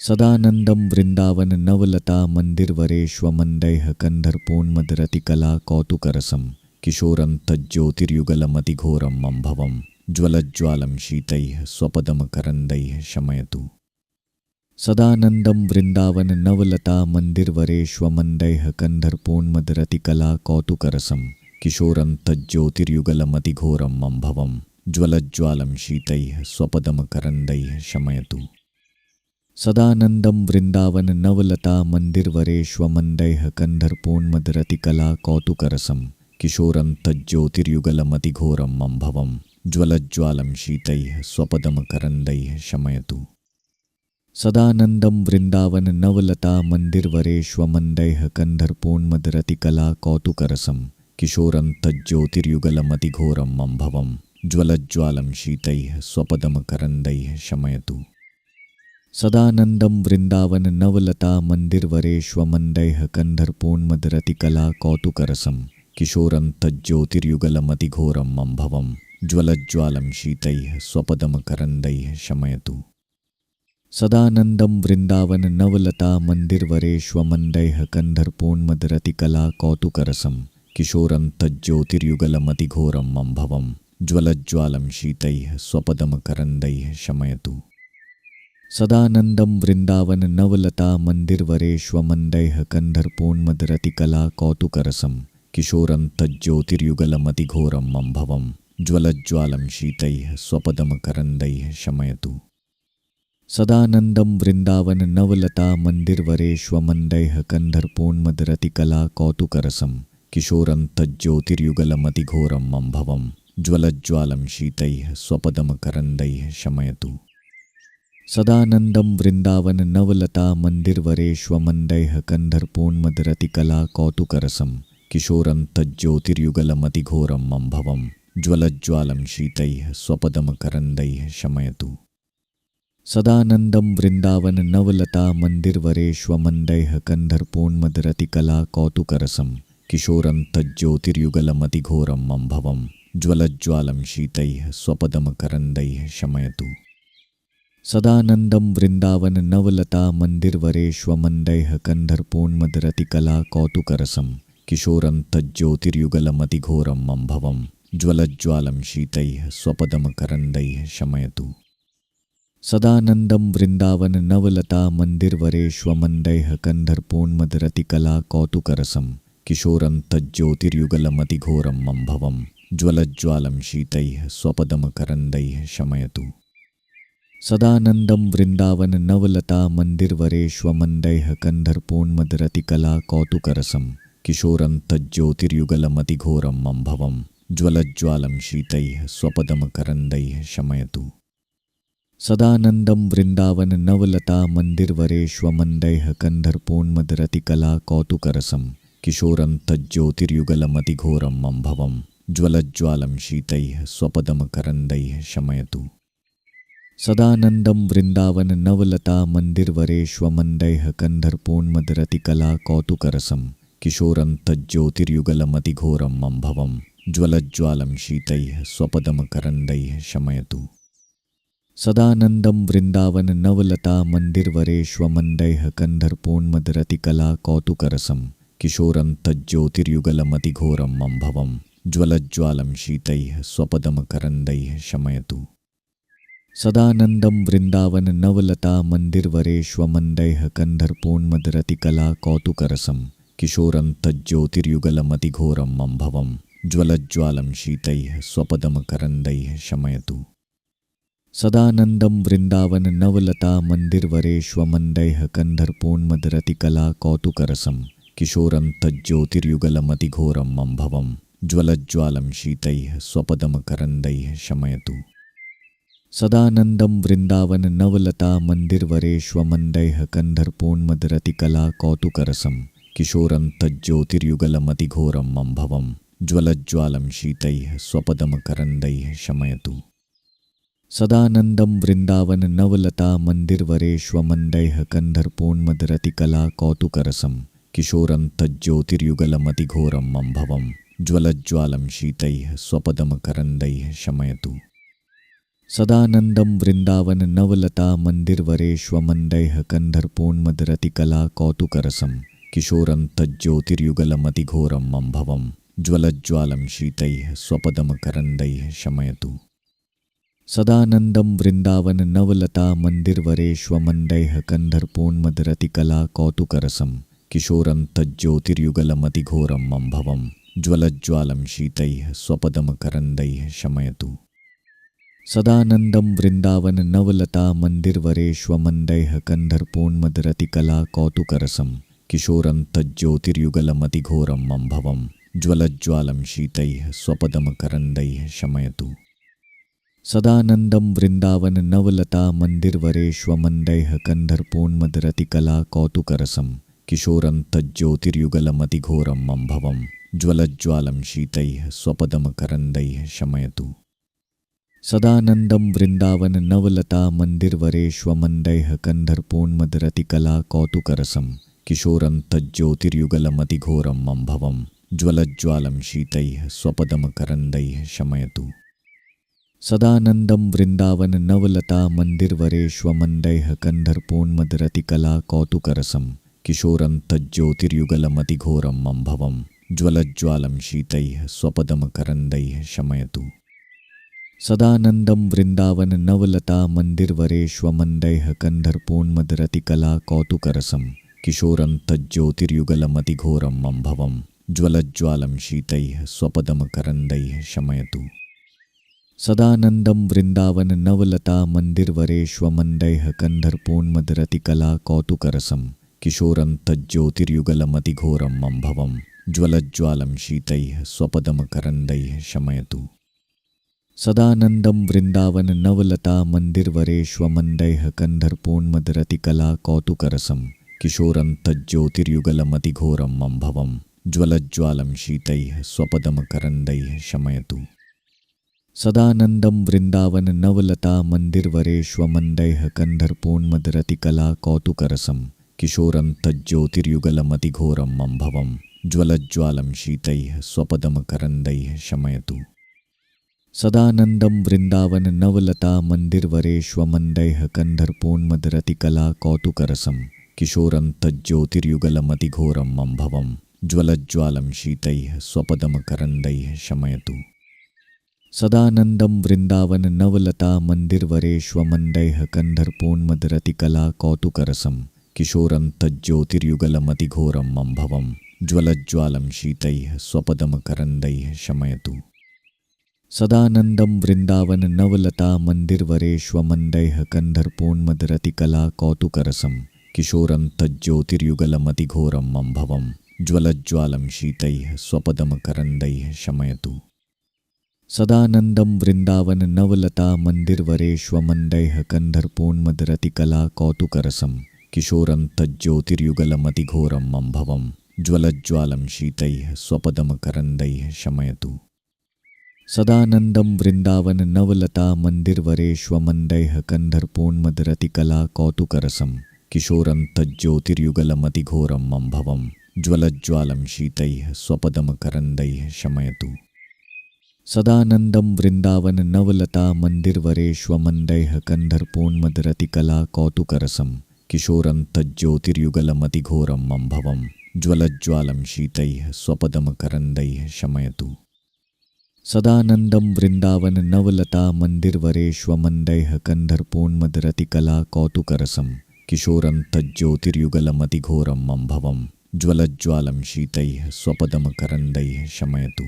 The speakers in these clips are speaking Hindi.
सदानंदं वृंदावन नवलता मंदिरवरेष्वमंदैः कन्धर्पोन्मदरतिकला कौतुकरसं किशोरं तज्ज्योतिर्युगलमतिघोरम् अम्भवं ज्वलज्ज्वालं शीतैः स्वपदमकरन्दैः शमयतु। सदानंदं वृंदावन नवलता मंदिरवरेष्वमंदैः कन्धर्पोन्मदरतिकला कौतुकरसं किशोरं तज्ज्योतिर्युगलमतिघोरम् अम्भवं ज्वलज्ज्वालं शीतैः स्वपदमकरन्दैः शमयतु। सदानंदं वृंदावन नवलता मंदिरवरेष्वमंदैः कन्धर्पोन्मदरतिकला कौतुकरसं किशोरं तज्ज्योतिर्युगलमतिघोरम् अम्भवं ज्वलज्ज्वालं शीतैः स्वपदमकरन्दैः शमयतु। सदानंदं वृंदावन नवलता मंदिरवरेष्वमंदैः कन्धर्पोन्मदरतिकला कौतुकरसं किशोरं तज्ज्योतिर्युगलमतिघोरम् अम्भवं ज्वलज्ज्वालं शीतैः स्वपदमकरन्दैः शमयतु। सदानंदं वृंदावन नवलता मंदिरवरेष्वमंदैः कन्धर्पोन्मदरतिकला कौतुकरसं किशोरं तज्ज्योतिर्युगलमतिघोरम् अम्भवं ज्वलज्ज्वालं शीतैः स्वपदमकरन्दैः शमयतु। सदानंदं वृंदावन नवलता मंदिरवरेष्वमंदैः कन्धर्पोन्मदरतिकला कौतुकरसं किशोरं तज्ज्योतिर्युगलमतिघोरम् अम्भवं ज्वलज्ज्वालं शीतैः स्वपदमकरन्दैः शमयतु। सदानंदं वृंदावन नवलता मंदिरवरेष्वमंदैः कन्धर्पोन्मदरतिकला कौतुकरसं किशोरं तज्ज्योतिर्युगलमतिघोरम् अम्भवं ज्वलज्ज्वालं शीतैः स्वपदमकरन्दैः शमयतु। सदानंदं वृंदावन नवलता मंदिरवरेष्वमंदैः कन्धर्पोन्मदरतिकला कौतुकरसं किशोरं तज्ज्योतिर्युगलमतिघोरम् अम्भवं ज्वलज्ज्वालं शीतैः स्वपदमकरन्दैः शमयतु। सदानंदं वृंदावन नवलता मंदिरवरेष्वमंदैः कन्धर्पोन्मदरतिकला कौतुकरसं किशोरं तज्ज्योतिर्युगलमतिघोरम् अम्भवं ज्वलज्ज्वालं शीतैः स्वपदमकरन्दैः शमयतु। सदानंदं वृंदावन नवलता मंदिरवरेष्वमंदैः कन्धर्पोन्मदरतिकला कौतुकरसं किशोरं तज्ज्योतिर्युगलमतिघोरम् अम्भवं ज्वलज्ज्वालं शीतैः स्वपदमकरन्दैः शमयतु। सदानंदं वृंदावन नवलता मंदिरवरेष्वमंदैः कन्धर्पोन्मदरतिकला कौतुकरसं किशोरं तज्ज्योतिर्युगलमतिघोरम् अम्भवं ज्वलज्ज्वालं शीतैः स्वपदमकरन्दैः शमयतु। सदानंदं वृंदावन नवलता मंदिरवरेष्वमंदैः कन्धर्पोन्मदरतिकला कौतुकरसं किशोरं तज्ज्योतिर्युगलमतिघोरम् अम्भवं ज्वलज्ज्वालं शीतैः स्वपदमकरन्दैः शमयतु। सदानंदं वृंदावन नवलता मंदिरवरेष्वमंदैः कन्धर्पोन्मदरतिकला कौतुकरसं किशोरं तज्ज्योतिर्युगलमतिघोरम् अम्भवं ज्वलज्ज्वालं शीतैः स्वपदमकरन्दैः शमयतु। सदानंदं वृंदावन नवलता मंदिरवरेष्वमंदैः कन्धर्पोन्मदरतिकला कौतुकरसं किशोरं तज्ज्योतिर्युगलमतिघोरम् अम्भवं ज्वलज्ज्वालं शीतैः स्वपदमकरन्दैः शमयतु। सदानंदं वृंदावन नवलता मंदिरवरेष्वमंदैः कन्धर्पोन्मदरतिकला कौतुकरसं किशोरं तज्ज्योतिर्युगलमतिघोरम् अम्भवं ज्वलज्ज्वालं शीतैः स्वपदमकरन्दैः शमयतु। सदानंदं वृंदावन नवलता मंदिरवरेष्वमंदैः कन्धर्पोन्मदरतिकला कौतुकरसं किशोरं तज्ज्योतिर्युगलमतिघोरम् अम्भवं ज्वलज्ज्वालं शीतैः स्वपदमकरन्दैः शमयतु। सदानंदं वृंदावन नवलता मंदिरवरेष्वमंदैः कन्धर्पोन्मदरतिकला कौतुकरसं किशोरं तज्ज्योतिर्युगलमतिघोरम् अम्भवं ज्वलज्ज्वालं शीतैः स्वपदमकरन्दैः शमयतु। सदानंदं वृंदावन नवलता मंदिरवरेष्वमंदैः कन्धर्पोन्मदरतिकला कौतुकरसं किशोरं तज्ज्योतिर्युगलमतिघोरम् अम्भवं ज्वलज्ज्वालं शीतैः स्वपदमकरन्दैः शमयतु। सदानंदं वृंदावन नवलता मंदिरवरेष्वमंदैः कन्धर्पोन्मदरतिकला कौतुकरसं किशोरं तज्ज्योतिर्युगलमतिघोरम् अम्भवं ज्वलज्ज्वालं शीतैः स्वपदमकरन्दैः शमयतु। सदानंदं वृंदावन नवलता मंदिरवरेष्वमंदैः कन्धर्पोन्मदरतिकला कौतुकरसं किशोरं तज्ज्योतिर्युगलमतिघोरम् अम्भवं ज्वलज्ज्वालं शीतैः स्वपदमकरन्दैः शमयतु। सदानंदं वृंदावन नवलता मंदिरवरेष्वमंदैः कन्धर्पोन्मदरतिकला कौतुकरसं किशोरं तज्ज्योतिर्युगलमतिघोरम् अम्भवं ज्वलज्ज्वालं शीतैः स्वपदमकरन्दैः शमयतु। सदानंदं वृंदावन नवलता मंदिरवरेष्वमंदैः कन्धर्पोन्मदरतिकला कौतुकरसं किशोरं तज्ज्योतिर्युगलमतिघोरम् अम्भवं ज्वलज्ज्वालं शीतैः स्वपदमकरन्दैः शमयतु। सदानंदं वृंदावन नवलता मंदिरवरेष्वमंदैः कन्धर्पोन्मदरतिकला कौतुकरसं किशोरं तज्ज्योतिर्युगलमतिघोरम् अम्भवं ज्वलज्ज्वालं शीतैः स्वपदमकरन्दैः शमयतु। सदानंदं वृंदावन नवलता मंदिरवरेष्वमंदैः कन्धर्पोन्मदरतिकला कौतुकरसं किशोरं तज्ज्योतिर्युगलमतिघोरम् अम्भवं ज्वलज्ज्वालं शीतैः स्वपदमकरन्दैः शमयतु। सदानंदं वृंदावन नवलता मंदिरवरेष्वमंदैः कन्धर्पोन्मदरतिकला कौतुकरसं किशोरं तज्ज्योतिर्युगलमतिघोरम् अम्भवं ज्वलज्ज्वालं शीतैः स्वपदमकरन्दैः शमयतु। सदानंदं वृंदावन नवलता मंदिरवरेष्वमंदैः कन्धर्पोन्मदरतिकला कौतुकरसं किशोरं तज्ज्योतिर्युगलमतिघोरम् अम्भवं ज्वलज्ज्वालं शीतैः स्वपदमकरन्दैः शमयतु। सदानंदं वृंदावन नवलता मंदिरवरेष्वमंदैः कन्धर्पोन्मदरतिकला कौतुकरसं किशोरं तज्ज्योतिर्युगलमतिघोरम् अम्भवं ज्वलज्ज्वालं शीतैः स्वपदमकरन्दैः शमयतु। सदानंदं वृंदावन नवलता मंदिरवरेष्वमंदैः कन्धर्पोन्मदरतिकला कौतुकरसं किशोरं तज्ज्योतिर्युगलमतिघोरम् अम्भवं ज्वलज्ज्वालं शीतैः स्वपदमकरन्दैः शमयतु। सदानंदं वृंदावन नवलता मंदिरवरेष्वमंदैः कन्धर्पोन्मदरतिकला कौतुकरसं किशोरं तज्ज्योतिर्युगलमतिघोरम् अम्भवं ज्वलज्ज्वालं शीतैः स्वपदमकरन्दैः शमयतु। सदानंदं वृंदावन नवलता मंदिरवरेष्वमंदैः कन्धर्पोन्मदरतिकला कौतुकरसं किशोरं तज्ज्योतिर्युगलमतिघोरम् अम्भवं ज्वलज्ज्वालं शीतैः स्वपदमकरन्दैः शमयतु। सदानंदं वृंदावन नवलता मंदिरवरेष्वमंदैः कन्धर्पोन्मदरतिकला कौतुकरसं किशोरं तज्ज्योतिर्युगलमतिघोरम् अम्भवं ज्वलज्ज्वालं शीतैः स्वपदमकरन्दैः शमयतु। सदानंदं वृंदावन नवलता मंदिरवरेष्वमंदैः कन्धर्पोन्मदरतिकला कौतुकरसं किशोरं तज्ज्योतिर्युगलमतिघोरम् अम्भवं ज्वलज्ज्वालं शीतैः स्वपदमकरन्दैः शमयतु। सदानंदं वृंदावन नवलता मंदिरवरेष्वमंदैः कन्धर्पोन्मदरतिकला कौतुकरसं किशोरं तज्ज्योतिर्युगलमतिघोरम् अम्भवं ज्वलज्ज्वालं शीतैः स्वपदमकरन्दैः शमयतु। सदानंदं वृंदावन नवलता मंदिरवरेष्वमंदैः कन्धर्पोन्मदरतिकला कौतुकरसं किशोरं तज्ज्योतिर्युगलमतिघोरम् अम्भवं ज्वलज्ज्वालं शीतैः स्वपदमकरन्दैः शमयतु। सदानंदं वृंदावन नवलता मंदिरवरेष्वमंदैः कन्धर्पोन्मदरतिकला कौतुकरसं किशोरं तज्ज्योतिर्युगलमतिघोरम् अम्भवं ज्वलज्ज्वालं शीतैः स्वपदमकरन्दैः शमयतु। सदानंदं वृंदावन नवलता मंदिरवरेष्वमंदैः कन्धर्पोन्मदरतिकला कौतुकरसं किशोरं तज्ज्योतिर्युगलमतिघोरम् अम्भवं ज्वलज्ज्वालं शीतैः स्वपदमकरन्दैः शमयतु। सदानंदं वृंदावन नवलता मंदिरवरेष्वमंदैः कन्धर्पोन्मदरतिकला कौतुकरसं किशोरं तज्ज्योतिर्युगलमतिघोरम् अम्भवं ज्वलज्ज्वालं शीतैः स्वपदमकरन्दैः शमयतु।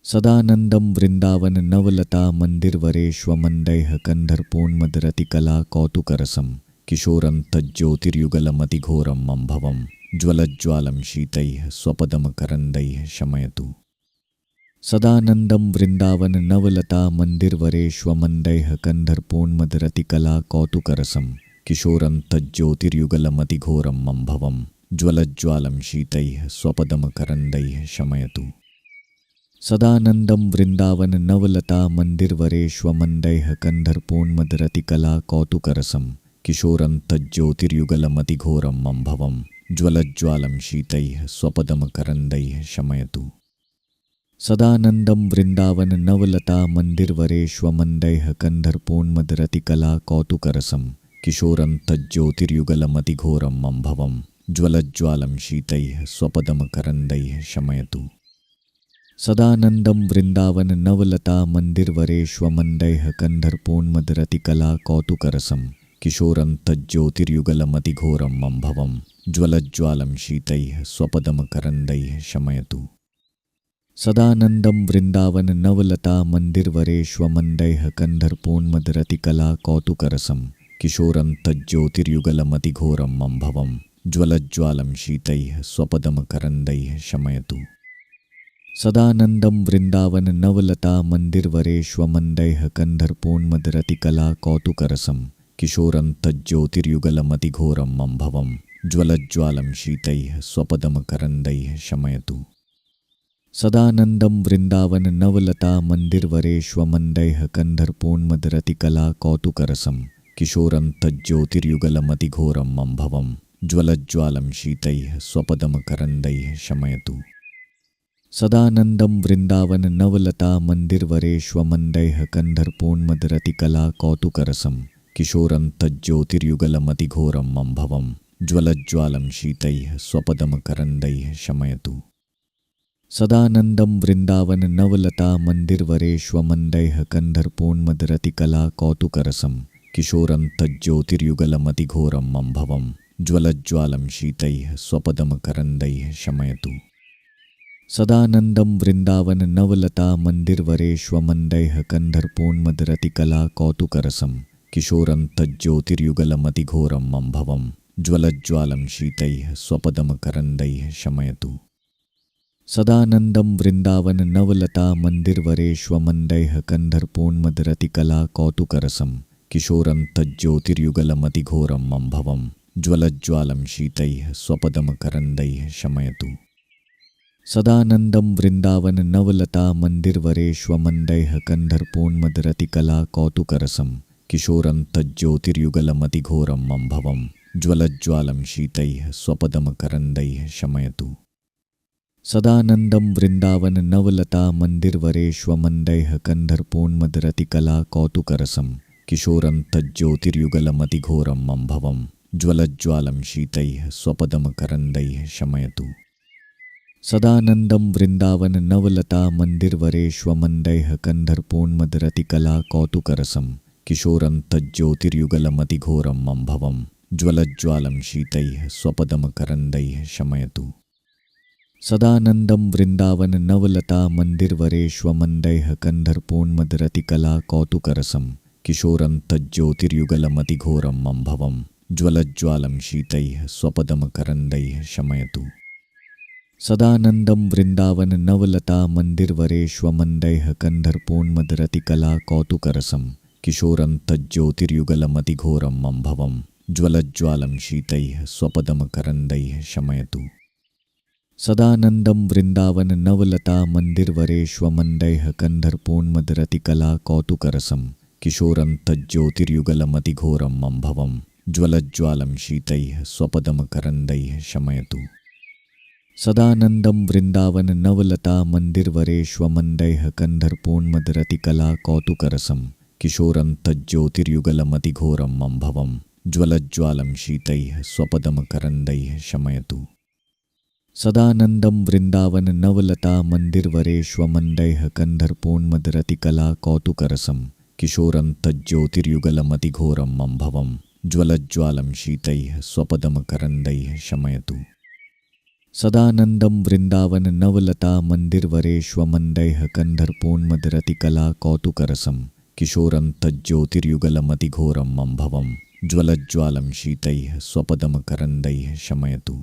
सदानंदं वृंदावन नवलता मंदिरवरेष्वमंदैः कन्धर्पोन्मदरतिकला कौतुकरसं किशोरं तज्ज्योतिर्युगलमतिघोरम् अम्भवं ज्वलज्ज्वालं शीतैः स्वपदमकरन्दैः शमयतु। सदानंदं वृंदावन नवलता मंदिरवरेष्वमंदैः कन्धर्पोन्मदरतिकला कौतुकरसं किशोरं तज्ज्योतिर्युगलमतिघोरम् अम्भवं ज्वलज्ज्वालं शीतैः स्वपदमकरन्दैः शमयतु। सदानंदं वृंदावन नवलता मंदिरवरेष्वमंदैः कन्धर्पोन्मदरतिकला कौतुकरसं किशोरं तज्ज्योतिर्युगलमतिघोरम् अम्भवं ज्वलज्ज्वालं शीतैः स्वपदमकरन्दैः शमयतु। सदानंदं वृंदावन नवलता मंदिरवरेष्वमंदैः कन्धर्पोन्मदरतिकला कौतुकरसं किशोरं तज्ज्योतिर्युगलमतिघोरं मम्भवं ज्वलज्ज्वालं शीतैः स्वपदमकरन्दैः शमयतु। सदानंदं वृंदावन नवलता मंदिरवरेष्वमंदैः कन्धर्पोन्मदरतिकला कौतुकरसं किशोरं तज्ज्योतिर्युगलमतिघोरं मम्भवं ज्वलज्ज्वालं शीतैः स्वपदमकरन्दैः शमयतु। सदानंदं वृंदावन नवलता मंदिरवरेष्वमंदैः कन्धर्पोन्मदरतिकला कौतुकरसं किशोरं तज्ज्योतिर्युगलमतिघोरं मम्भवं ज्वलज्ज्वालं शीतैः स्वपदमकरन्दैः शमयतु। सदानंदं वृंदावन नवलता मंदिरवरेष्वमंदैः कन्धर्पोन्मदरतिकला कौतुकरसं किशोरं तज्ज्योतिर्युगलमतिघोरं मम्भवं ज्वलज्ज्वालं शीतैः स्वपदमकरन्दैः शमयतु। सदानंदं वृंदावन नवलता मंदिरवरेष्वमंदैः कन्धर्पोन्मदरतिकला कौतुकरसं किशोरं तज्ज्योतिर्युगलमतिघोरं मम्भवं ज्वलज्ज्वालं शीतैः स्वपदमकरन्दैः शमयतु। सदानंदं वृंदावन नवलता मंदिरवरेष्वमंदैः कन्धर्पोन्मदरतिकला कौतुकरसं किशोरं तज्ज्योतिर्युगलमतिघोरं मम्भवं ज्वलज्ज्वालं शीतैः स्वपदमकरन्दैः शमयतु। सदानंदं वृंदावन नवलता मंदिरवरेष्वमंदैः कन्धर्पोन्मदरतिकला कौतुकरसं किशोरं तज्ज्योतिर्युगलमतिघोरं मम्भवं ज्वलज्ज्वालं शीतैः स्वपदमकरन्दैः शमयतु। सदानंदं वृंदावन नवलता मंदिरवरेष्वमंदैः कन्धर्पोन्मदरतिकला कौतुकरसं किशोरं तज्ज्योतिर्युगलमतिघोरं मम्भवं ज्वलज्ज्वालं शीतैः स्वपदमकरन्दैः शमयतु। सदानंदं वृंदावन नवलता मंदिरवरेष्वमंदैः कन्धर्पोन्मदरतिकला कौतुकरसं किशोरं तज्ज्योतिर्युगलमतिघोरं मम्भवं ज्वलज्ज्वालं शीतैः स्वपदमकरन्दैः शमयतु। सदानंदं वृंदावन नवलता मंदिरवरेष्वमंदैः कन्धर्पोन्मदरतिकला कौतुकरसं किशोरं तज्ज्योतिर्युगलमतिघोरं मम्भवं ज्वलज्ज्वालं शीतैः स्वपदमकरन्दैः शमयतु। सदानंदं वृंदावन नवलता मंदिरवरेष्वमंदैः कन्धर्पोन्मदरतिकला कौतुकरसं किशोरं तज्ज्योतिर्युगलमतिघोरं मम्भवं ज्वलज्ज्वालं शीतैः स्वपदमकरन्दैः शमयतु। सदानंदं वृंदावन नवलता मंदिरवरेष्वमंदैः कन्धर्पोन्मदरतिकला कौतुकरसं किशोरं तज्ज्योतिर्युगलमतिघोरं मम्भवं ज्वलज्ज्वालं शीतैः स्वपदमकरन्दैः शमयतु। सदानंदं वृंदावन नवलता मंदिरवरेष्वमंदैः कन्धर्पोन्मदरतिकला कौतुकरसं किशोरं तज्ज्योतिर्युगलमतिघोरं मम्भवं ज्वलज्ज्वालं शीतैः स्वपदमकरन्दैः शमयतु। सदानंदं वृंदावन नवलता मंदिरवरेष्वमंदैः कन्धर्पोन्मदरतिकला कौतुकरसं किशोरं तज्ज्योतिर्युगलमतिघोरं मम्भवं ज्वलज्ज्वालं शीतैः स्वपदमकरन्दैः शमयतु। सदानंदं वृंदावन नवलता मंदिरवरेष्वमंदैः कन्धर्पोन्मदरतिकला कौतुकरसं किशोरं तज्ज्योतिर्युगलमतिघोरं मम्भवं ज्वलज्ज्वालं शीतैः स्वपदमकरन्दैः शमयतु। सदानंदं वृंदावन नवलता मंदिरवरेष्वमंदैः कन्धर्पोन्मदरतिकला कौतुकरसं किशोरं तज्ज्योतिर्युगलमतिघोरं मम्भवं ज्वलज्ज्वालं शीतैः स्वपदमकरन्दैः शमयतु। सदानंदं वृंदावन नवलता मंदिरवरेष्वमंदैः कन्धर्पोन्मदरतिकला कौतुकरसं किशोरं तज्ज्योतिर्युगलमतिघोरं मम्भवं ज्वलज्ज्वालं शीतैः स्वपदमकरन्दैः शमयतु। सदानंदं वृंदावन नवलता मंदिरवरेष्वमंदैः कन्धर्पोन्मदरतिकला कौतुकरसं किशोरं तज्ज्योतिर्युगलमतिघोरं मम्भवं ज्वलज्ज्वालं शीतैः स्वपदमकरन्दैः शमयतु।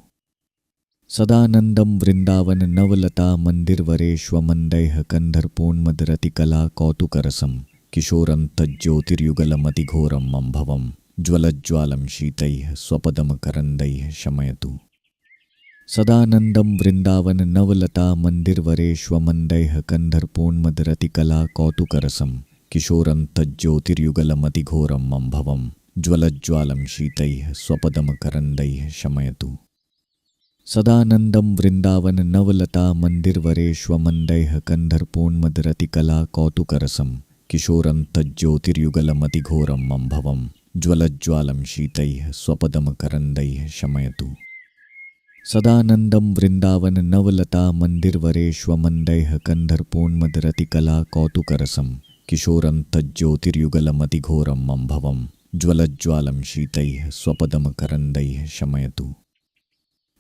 सदानंदं वृंदावन नवलता मंदिरवरेष्वमंदैः कन्धर्पोन्मदरतिकला कौतुकरसं किशोरं तज्ज्योतिर्युगलमतिघोरं मम्भवं ज्वलज्ज्वालं शीतैः स्वपदमकरन्दैः शमयतु। सदानंदं वृंदावन नवलता मंदिरवरेष्वमंदैः कन्धर्पोन्मदरतिकला कौतुकरसं किशोरं तज्ज्योतिर्युगलमतिघोरं मम्भवं ज्वलज्ज्वालं शीतैः स्वपदमकरन्दैः शमयतु। सदानन्दं वृन्दावन नवलता मन्दिरवरेष्वमण्डैः कन्धर्पोन्मदरतिकला कौतुकरसं किशोरं तज्ज्योतिर्युगलमतिघोरं मम्भवं ज्वलज्ज्वालं शीतैः स्वपदमकरन्दैः शमयतु। सदानन्दं वृन्दावन नवलता मन्दिरवरेष्वमण्डैः कन्धर्पोन्मदरतिकला कौतुकरसं किशोरं तज्ज्योतिर्युगलमतिघोरं मम्भवं ज्वलज्ज्वालं शीतैः स्वपदमकरन्दैः शमयतु।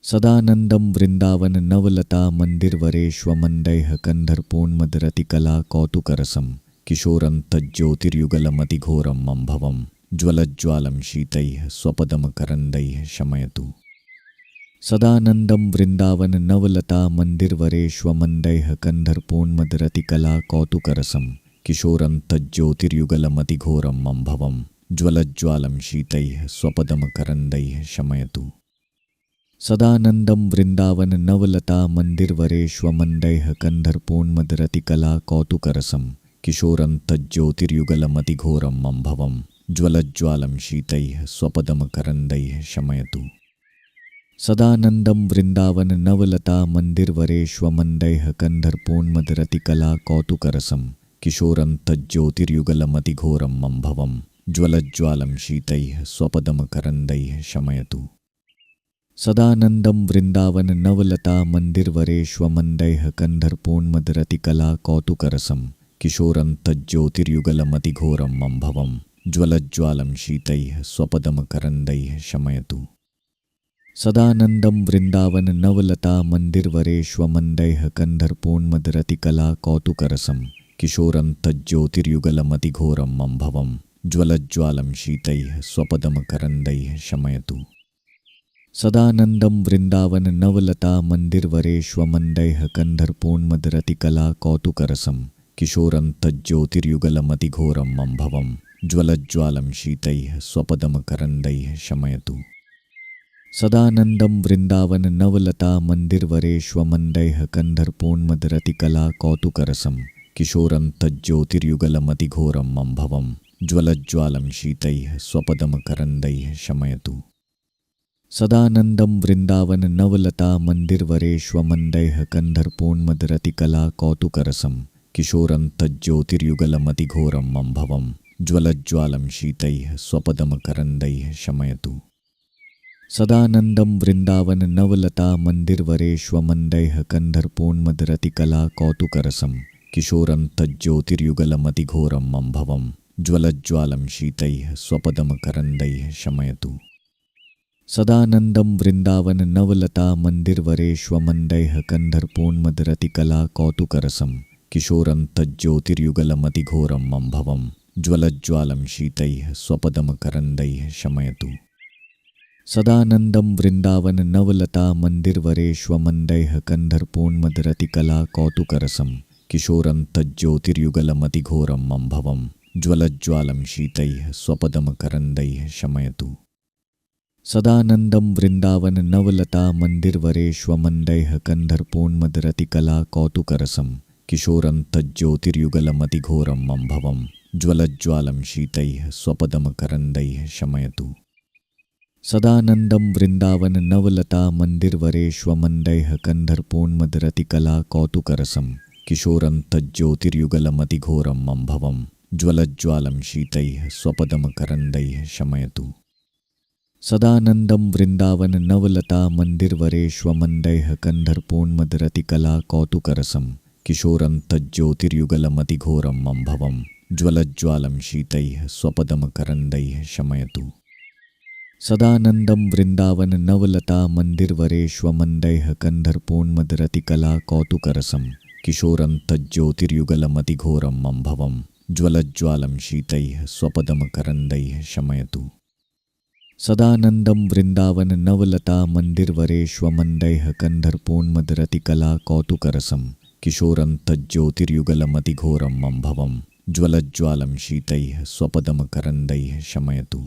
सदानन्दं वृन्दावन नवलता मन्दिरवरेष्वमण्डैः कन्धर्पोन्मदरतिकला कौतुकरसं किशोरं तज्ज्योतिर्युगलमतिघोरं मम्भवं ज्वलज्ज्वालं शीतैः स्वपदमकरन्दैः शमयतु। सदानन्दं वृन्दावन नवलता मन्दिरवरेष्वमण्डैः कन्धर्पोन्मदरतिकला कौतुकरसं किशोरं तज्ज्योतिर्युगलमतिघोरं मम्भवं ज्वलज्ज्वालं शीतैः स्वपदमकरन्दैः शमयतु। सदानन्दं वृन्दावन नवलता मन्दिरवरेष्वमण्डैः कन्धर्पोन्मदरतिकला कौतुकरसं किशोरं तज्ज्योतिर्युगलमतिघोरं मम्भवं ज्वलज्ज्वालं शीतैः स्वपदमकरन्दैः शमयतु। सदानन्दं वृन्दावन नवलता मन्दिरवरेष्वमण्डैः कन्धर्पोन्मदरतिकला कौतुकरसं किशोरं तज्ज्योतिर्युगलमतिघोरं मम्भवं ज्वलज्ज्वालं शीतैः स्वपदमकरन्दैः शमयतु। सदानन्दं वृन्दावन नवलता मन्दिरवरेष्वमण्डैः कन्धर्पोन्मदरतिकला कौतुकरसं किशोरं तज्ज्योतिर्युगलमतिघोरं मम्भवं ज्वलज्ज्वालं शीतैः स्वपदमकरन्दैः शमयतु। सदानन्दं वृन्दावन नवलता मन्दिरवरेष्वमण्डैः कन्धर्पोन्मदरतिकला कौतुकरसं किशोरं तज्ज्योतिर्युगलमतिघोरं मम्भवं ज्वलज्ज्वालं शीतैः स्वपदमकरन्दैः शमयतु। सदानन्दं वृन्दावन नवलता मन्दिरवरेष्वमण्डैः कन्धर्पोन्मदरतिकला कौतुकरसं किशोरं तज्ज्योतिर्युगलमतिघोरं मम्भवं ज्वलज्ज्वालं शीतैः स्वपदमकरन्दैः शमयतु। सदानन्दं वृन्दावन नवलता मन्दिरवरेष्वमण्डैः कन्धर्पोन्मदरतिकला कौतुकरसं किशोरं तज्ज्योतिर्युगलमतिघोरं मम्भवं ज्वलज्ज्वालं शीतैः स्वपदमकरन्दैः शमयतु। सदानन्दं वृन्दावन नवलता मन्दिरवरेष्वमण्डैः कन्धर्पोन्मदरतिकला कौतुकरसं किशोरं तज्ज्योतिर्युगलमतिघोरं मम्भवं ज्वलज्ज्वालं शीतैः स्वपदमकरन्दैः शमयतु। सदानन्दं वृन्दावन नवलता मन्दिरवरेष्वमण्डैः कन्धर्पोन्मदरतिकला कौतुकरसं किशोरं तज्ज्योतिर्युगलमतिघोरं मम्भवं ज्वलज्ज्वालं शीतैः स्वपदमकरन्दैः शमयतु। सदानन्दं वृन्दावन नवलता मन्दिरवरेष्वमण्डैः कन्धर्पोन्मदरतिकला कौतुकरसं किशोरं तज्ज्योतिर्युगलमतिघोरं मम्भवं ज्वलज्ज्वालं शीतैः स्वपदमकरन्दैः शमयतु। सदानन्दं वृन्दावन नवलता मन्दिरवरेष्वमण्डैः कन्धर्पोन्मदरतिकला कौतुकरसं किशोरं तज्ज्योतिर्युगलमतिघोरं मम्भवं ज्वलज्ज्वालं शीतैः स्वपदमकरन्दैः शमयतु। सदानन्दं वृन्दावन नवलता मन्दिरवरेष्वमण्डैः कन्धर्पोन्मदरतिकला कौतुकरसं किशोरं तज्ज्योतिर्युगलमतिघोरं मम्भवं ज्वलज्ज्वालं शीतैः स्वपदमकरन्दैः शमयतु। सदानन्दं वृन्दावन नवलता मन्दिरवरेष्वमण्डैः कन्धर्पोन्मदरतिकला कौतुकरसं किशोरं तज्ज्योतिर्युगलमतिघोरं मम्भवं ज्वलज्ज्वालं शीतैः स्वपदमकरन्दैः शमयतु। सदानन्दं वृन्दावन नवलता मन्दिरवरेष्वमण्डैः कन्धर्पोन्मदरतिकला कौतुकरसं किशोरं तज्ज्योतिर्युगलमतिघोरं मम्भवं ज्वलज्ज्वालं शीतैः स्वपदमकरन्दैः शमयतु। सदानन्दं वृन्दावन नवलता मन्दिरवरेष्वमण्डैः कन्धर्पोन्मदरतिकला कौतुकरसं किशोरं तज्ज्योतिर्युगलमतिघोरं मम्भवं ज्वलज्ज्वालं शीतैः स्वपदमकरन्दैः शमयतु। सदानन्दं वृन्दावन नवलता मन्दिरवरेष्वमण्डैः कन्धर्पोन्मदरतिकला कौतुकरसं किशोरं तज्ज्योतिर्युगलमतिघोरं मम्भवं ज्वलज्ज्वालं शीतैः स्वपदमकरन्दैः शमयतु।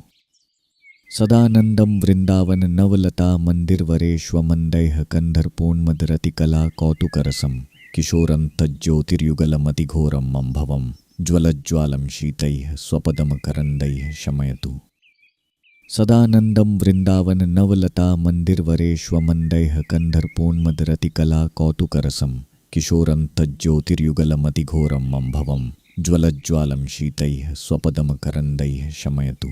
सदानन्दं वृन्दावन नवलता मन्दिरवरेष्वमण्डैः कन्धर्पोन्मदरतिकला कौतुकरसं किशोरं तज्ज्योतिर्युगलमतिघोरं मम्भवं ज्वलज्ज्वालं शीतैः स्वपदमकरन्दैः शमयतु। सदानन्दं वृन्दावन नवलता मन्दिरवरेष्वमण्डैः कन्धर्पोन्मदरतिकला कौतुकरसं किशोरं तज्ज्योतिर्युगलमतिघोरं मम्भवं ज्वलज्ज्वालं शीतैः स्वपदमकरन्दैः शमयतु।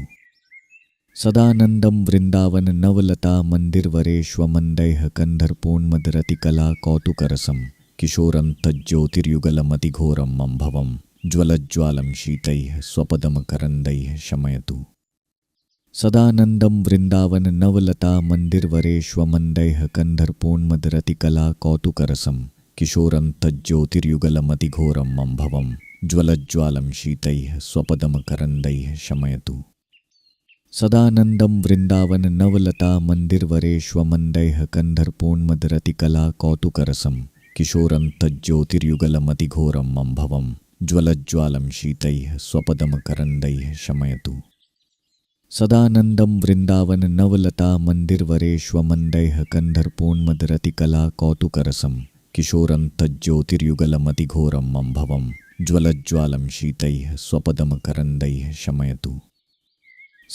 सदानन्दं वृन्दावन नवलता मन्दिरवरेष्वमण्डैः कन्धर्पोन्मदरतिकला कौतुकरसं किशोरं तज्ज्योतिर्युगलमतिघोरं मम्भवं ज्वलज्ज्वालं शीतैः स्वपदमकरन्दैः शमयतु। सदानन्दं वृन्दावन नवलता मन्दिरवरेष्वमण्डैः कन्धर्पोन्मदरतिकला कौतुकरसं किशोरं तज्ज्योतिर्युगलमतिघोरं मम्भवं ज्वलज्ज्वालं शीतैः स्वपदमकरन्दैः शमयतु। सदानन्दं वृन्दावन नवलता मन्दिरवरेष्वमण्डैः कन्धर्पोन्मदरतिकला कौतुकरसं किशोरं तज्ज्योतिर्युगलमतिघोरं मम्भवं ज्वलज्ज्वालं शीतैः स्वपदमकरन्दैः शमयतु। सदानन्दं वृन्दावन नवलता मन्दिरवरेष्वमण्डैः कन्धर्पोन्मदरतिकला कौतुकरसं किशोरं तज्ज्योतिर्युगलमतिघोरं मम्भवं ज्वलज्ज्वालं शीतैः स्वपदमकरन्दैः शमयतु।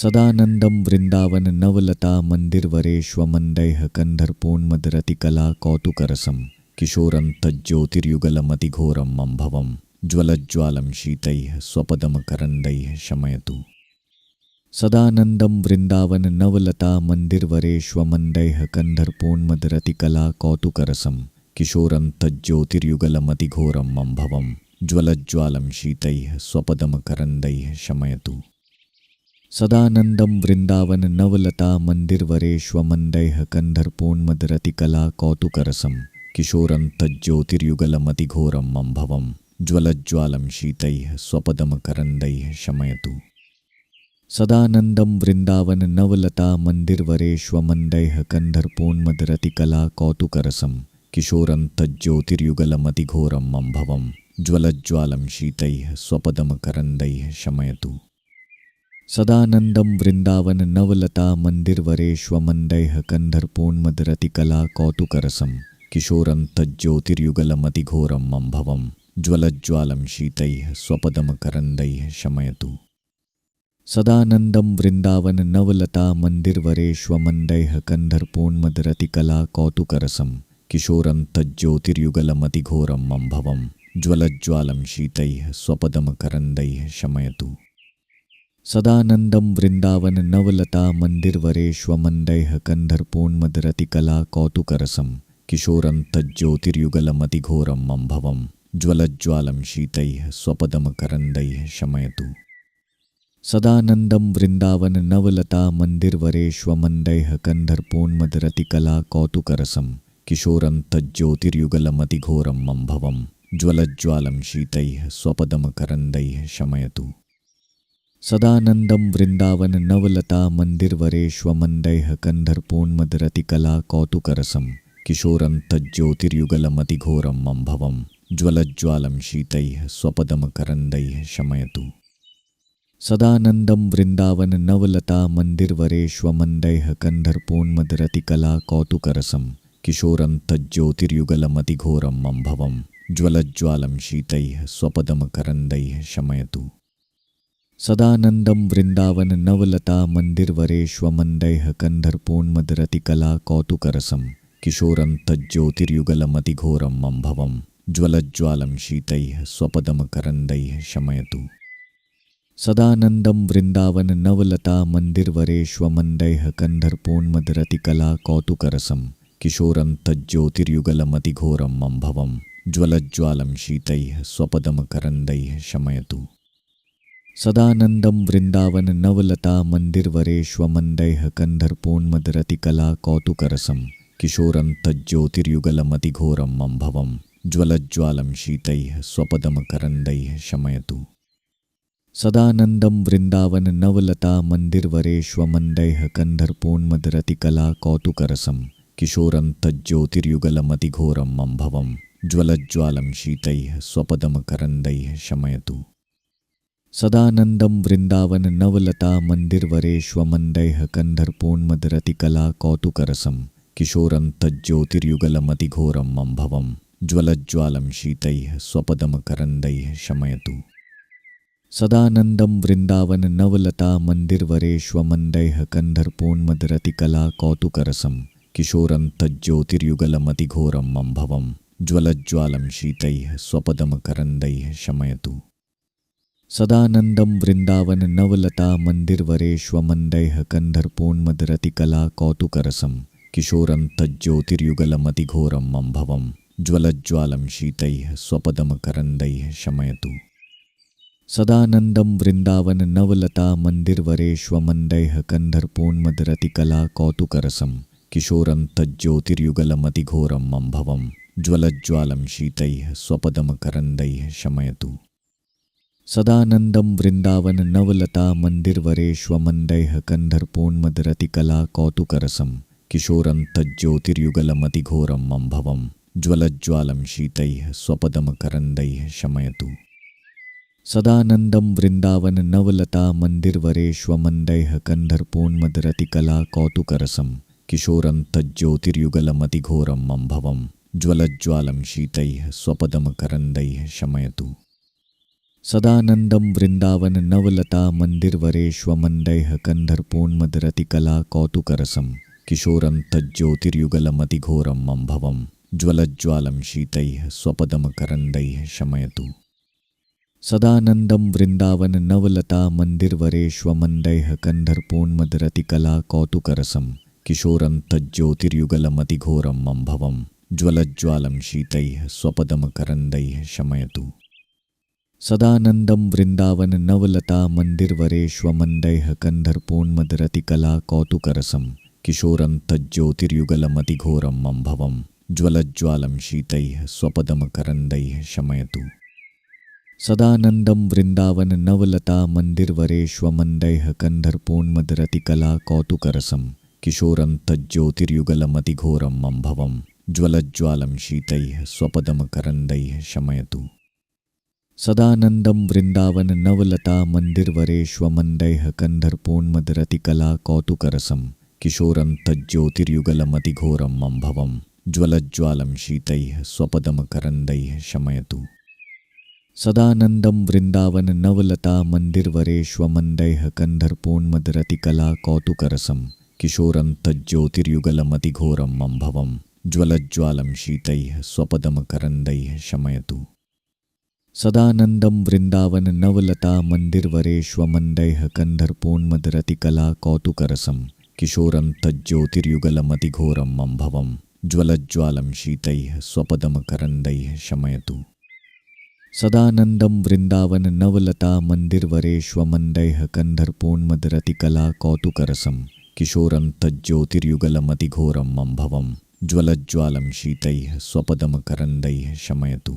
सदानन्दं वृन्दावन नवलता मन्दिरवरेष्वमण्डैः कन्धर्पोन्मदरतिकला कौतुकरसं किशोरं तज्ज्योतिर्युगलमतिघोरं मम्भवं ज्वलज्ज्वालं शीतैः स्वपदमकरन्दैः शमयतु। सदानन्दं वृन्दावन नवलता मन्दिरवरेष्वमण्डैः कन्धर्पोन्मदरतिकला कौतुकरसं किशोरं तज्ज्योतिर्युगलमतिघोरं मम्भवं ज्वलज्ज्वालं शीतैः स्वपदमकरन्दैः शमयतु। सदानन्दं वृन्दावन नवलता मन्दिरवरेष्वमण्डैः कन्धर्पोन्मदरतिकला कौतुकरसं किशोरं तज्ज्योतिर्युगलमतिघोरं मम्भवं ज्वलज्ज्वालं शीतैः स्वपदमकरन्दैः शमयतु। सदानन्दं वृन्दावन नवलता मन्दिरवरेष्वमण्डैः कन्धर्पोन्मदरतिकला कौतुकरसं किशोरं तज्ज्योतिर्युगलमतिघोरं मम्भवं ज्वलज्ज्वालं शीतैः स्वपदमकरन्दैः शमयतु। सदानन्दं वृन्दावन नवलता मन्दिरवरेष्वमण्डैः कन्धर्पोन्मदरतिकला कौतुकरसं किशोरं तज्ज्योतिर्युगलमतिघोरं मम्भवं ज्वलज्ज्वालं शीतैः स्वपदमकरन्दैः शमयतु। सदानन्दं वृन्दावन नवलता मन्दिरवरेष्वमण्डैः कन्धर्पोन्मदरतिकला कौतुकरसं किशोरं तज्ज्योतिर्युगलमतिघोरं मम्भवं ज्वलज्ज्वालं शीतैः स्वपदमकरन्दैः शमयतु। सदानन्दं वृन्दावन नवलता मन्दिरवरेष्वमण्डैः कन्धर्पोन्मदरतिकला कौतुकरसं किशोरं तज्ज्योतिर्युगलमतिघोरं मम्भवं ज्वलज्ज्वालं शीतैः स्वपदमकरन्दैः शमयतु। सदानन्दं वृन्दावन नवलता मन्दिरवरेष्वमण्डैः कन्धर्पोन्मदरतिकला कौतुकरसं किशोरं तज्ज्योतिर्युगलमतिघोरं मम्भवं ज्वलज्ज्वालं शीतैः स्वपदमकरन्दैः शमयतु। सदानन्दं वृन्दावन नवलता मन्दिरवरेष्वमण्डैः कन्धर्पोन्मदरतिकला कौतुकरसं किशोरं तज्ज्योतिर्युगलमतिघोरं मम्भवं ज्वलज्ज्वालं शीतैः स्वपदमकरन्दैः शमयतु। सदानन्दं वृन्दावन नवलता मन्दिरवरेष्वमण्डैः कन्धर्पोन्मदरतिकला कौतुकरसं किशोरं तज्ज्योतिर्युगलमतिघोरं मम्भवं ज्वलज्ज्वालं शीतैः स्वपदमकरन्दैः शमयतु। सदानन्दं वृन्दावन नवलता मन्दिरवरेष्वमण्डैः कन्धर्पोन्मदरतिकला कौतुकरसं किशोरं तज्ज्योतिर्युगलमतिघोरं मम्भवं ज्वलज्ज्वालं शीतैः स्वपदमकरन्दैः शमयतु। सदानन्दं वृन्दावन नवलता मन्दिरवरेष्वमण्डैः कन्धर्पोन्मदरतिकला कौतुकरसं किशोरं तज्ज्योतिर्युगलमतिघोरं मम्भवं ज्वलज्ज्वालं शीतैः स्वपदमकरन्दैः शमयतु। सदानन्दं वृन्दावन नवलता मन्दिरवरेष्वमण्डैः कन्धर्पोन्मदरतिकला कौतुकरसं किशोरं तज्ज्योतिर्युगलमतिघोरं मम्भवं ज्वलज्ज्वालं शीतैः स्वपदमकरन्दैः शमयतु। सदानन्दं वृन्दावन नवलता मन्दिरवरेष्वमण्डैः कन्धर्पोन्मदरतिकला कौतुकरसं किशोरं तज्ज्योतिर्युगलमतिघोरं मम्भवं ज्वलज्ज्वालं शीतैः स्वपदमकरन्दैः शमयतु। सदानन्दं वृन्दावन नवलता मन्दिरवरेष्वमण्डैः कन्धर्पोन्मदरतिकला कौतुकरसं किशोरं तज्ज्योतिर्युगलमतिघोरं मम्भवं ज्वलज्ज्वालं शीतैः स्वपदमकरन्दैः शमयतु। सदानन्दं वृन्दावन नवलता मन्दिरवरेष्वमन्दैः कन्धर्पोन्मदरतिकला कौतुकरसं किशोरं तज्ज्योतिर्युगलमतिघोरं मम्भवं ज्वलज्ज्वालं शीतैः स्वपदमकरन्दैः शमयतु। सदानन्दं वृन्दावन नवलता मन्दिरवरेष्वमन्दैः कन्धर्पोन्मदरतिकला कौतुकरसं किशोरं तज्ज्योतिर्युगलमतिघोरं मम्भवं ज्वलज्ज्वालं शीतैः स्वपदमकरन्दैः शमयतु। सदानन्दं वृन्दावन नवलता मन्दिरवरेष्वमन्दैः कन्धर्पोन्मदरतिकला कौतुकरसं किशोरं तज्ज्योतिर्युगलमतिघोरं मम्भवं ज्वलज्ज्वालं शीतैः स्वपदमकरन्दैः शमयतु। सदानन्दं वृन्दावन नवलता मन्दिरवरेष्वमन्दैः कन्धर्पोन्मदरतिकला कौतुकरसं किशोरं तज्ज्योतिर्युगलमतिघोरं मम्भवं ज्वलज्ज्वालं शीतैः स्वपदमकरन्दैः शमयतु। सदानन्दं वृन्दावन नवलता मन्दिरवरेष्वमन्दैः कन्धर्पोन्मदरतिकला कौतुकरसं किशोरं तज्ज्योतिर्युगलमतिघोरं मम्भवं ज्वलज्ज्वालं शीतैः स्वपदमकरन्दैः शमयतु। सदानन्दं वृन्दावन नवलता मन्दिरवरेष्वमन्दैः कन्धर्पोन्मदरतिकला कौतुकरसं किशोरं तज्ज्योतिर्युगलमतिघोरं मम्भवं ज्वलज्ज्वालं शीतैः स्वपदमकरन्दैः शमयतु। सदानन्दं वृन्दावन नवलता मन्दिरवरेष्वमन्दैः कन्धर्पोन्मदरतिकला कौतुकरसं किशोरं तज्ज्योतिर्युगलमतिघोरं मम्भवं ज्वलज्ज्वालं शीतैः स्वपदमकरन्दैः शमयतु। सदानन्दं वृन्दावन नवलता मन्दिरवरेष्वमन्दैः कन्धर्पोन्मदरतिकला कौतुकरसं किशोरं तज्ज्योतिर्युगलमतिघोरं मम्भवं ज्वलज्ज्वालं शीतैः स्वपदमकरन्दैः शमयतु। सदानन्दं वृन्दावन नवलता मन्दिरवरेष्वमन्दैः कन्धर्पोन्मदरतिकला कौतुकरसं किशोरं तज्ज्योतिर्युगलमतिघोरं मम्भवं ज्वलज्ज्वालं शीतैः स्वपदमकरन्दैः शमयतु। सदानन्दं वृन्दावन नवलता मन्दिरवरेष्वमन्दैः कन्धर्पोन्मदरतिकला कौतुकरसं किशोरं तज्ज्योतिर्युगलमतिघोरं मम्भवं ज्वलज्ज्वालं शीतैः स्वपदमकरन्दैः शमयतु। सदानन्दं वृन्दावन नवलता मन्दिरवरेष्वमन्दैः कन्धर्पोन्मदरतिकला कौतुकरसं किशोरं तज्ज्योतिर्युगलमतिघोरं मम्भवं ज्वलज्ज्वालं शीतैः स्वपदमकरन्दैः शमयतु। सदानन्दं वृन्दावन नवलता मन्दिरवरेष्वमन्दैः कन्धर्पोन्मदरतिकला कौतुकरसं किशोरं तज्ज्योतिर्युगलमतिघोरं मम्भवं ज्वलज्ज्वालं शीतैः स्वपदमकरन्दैः शमयतु। सदानन्दं वृन्दावन नवलता मन्दिरवरेष्वमन्दैः कन्धर्पोन्मदरतिकला कौतुकरसं किशोरं तज्ज्योतिर्युगलमतिघोरं मम्भवं ज्वलज्ज्वालं शीतैः स्वपदमकरन्दैः शमयतु।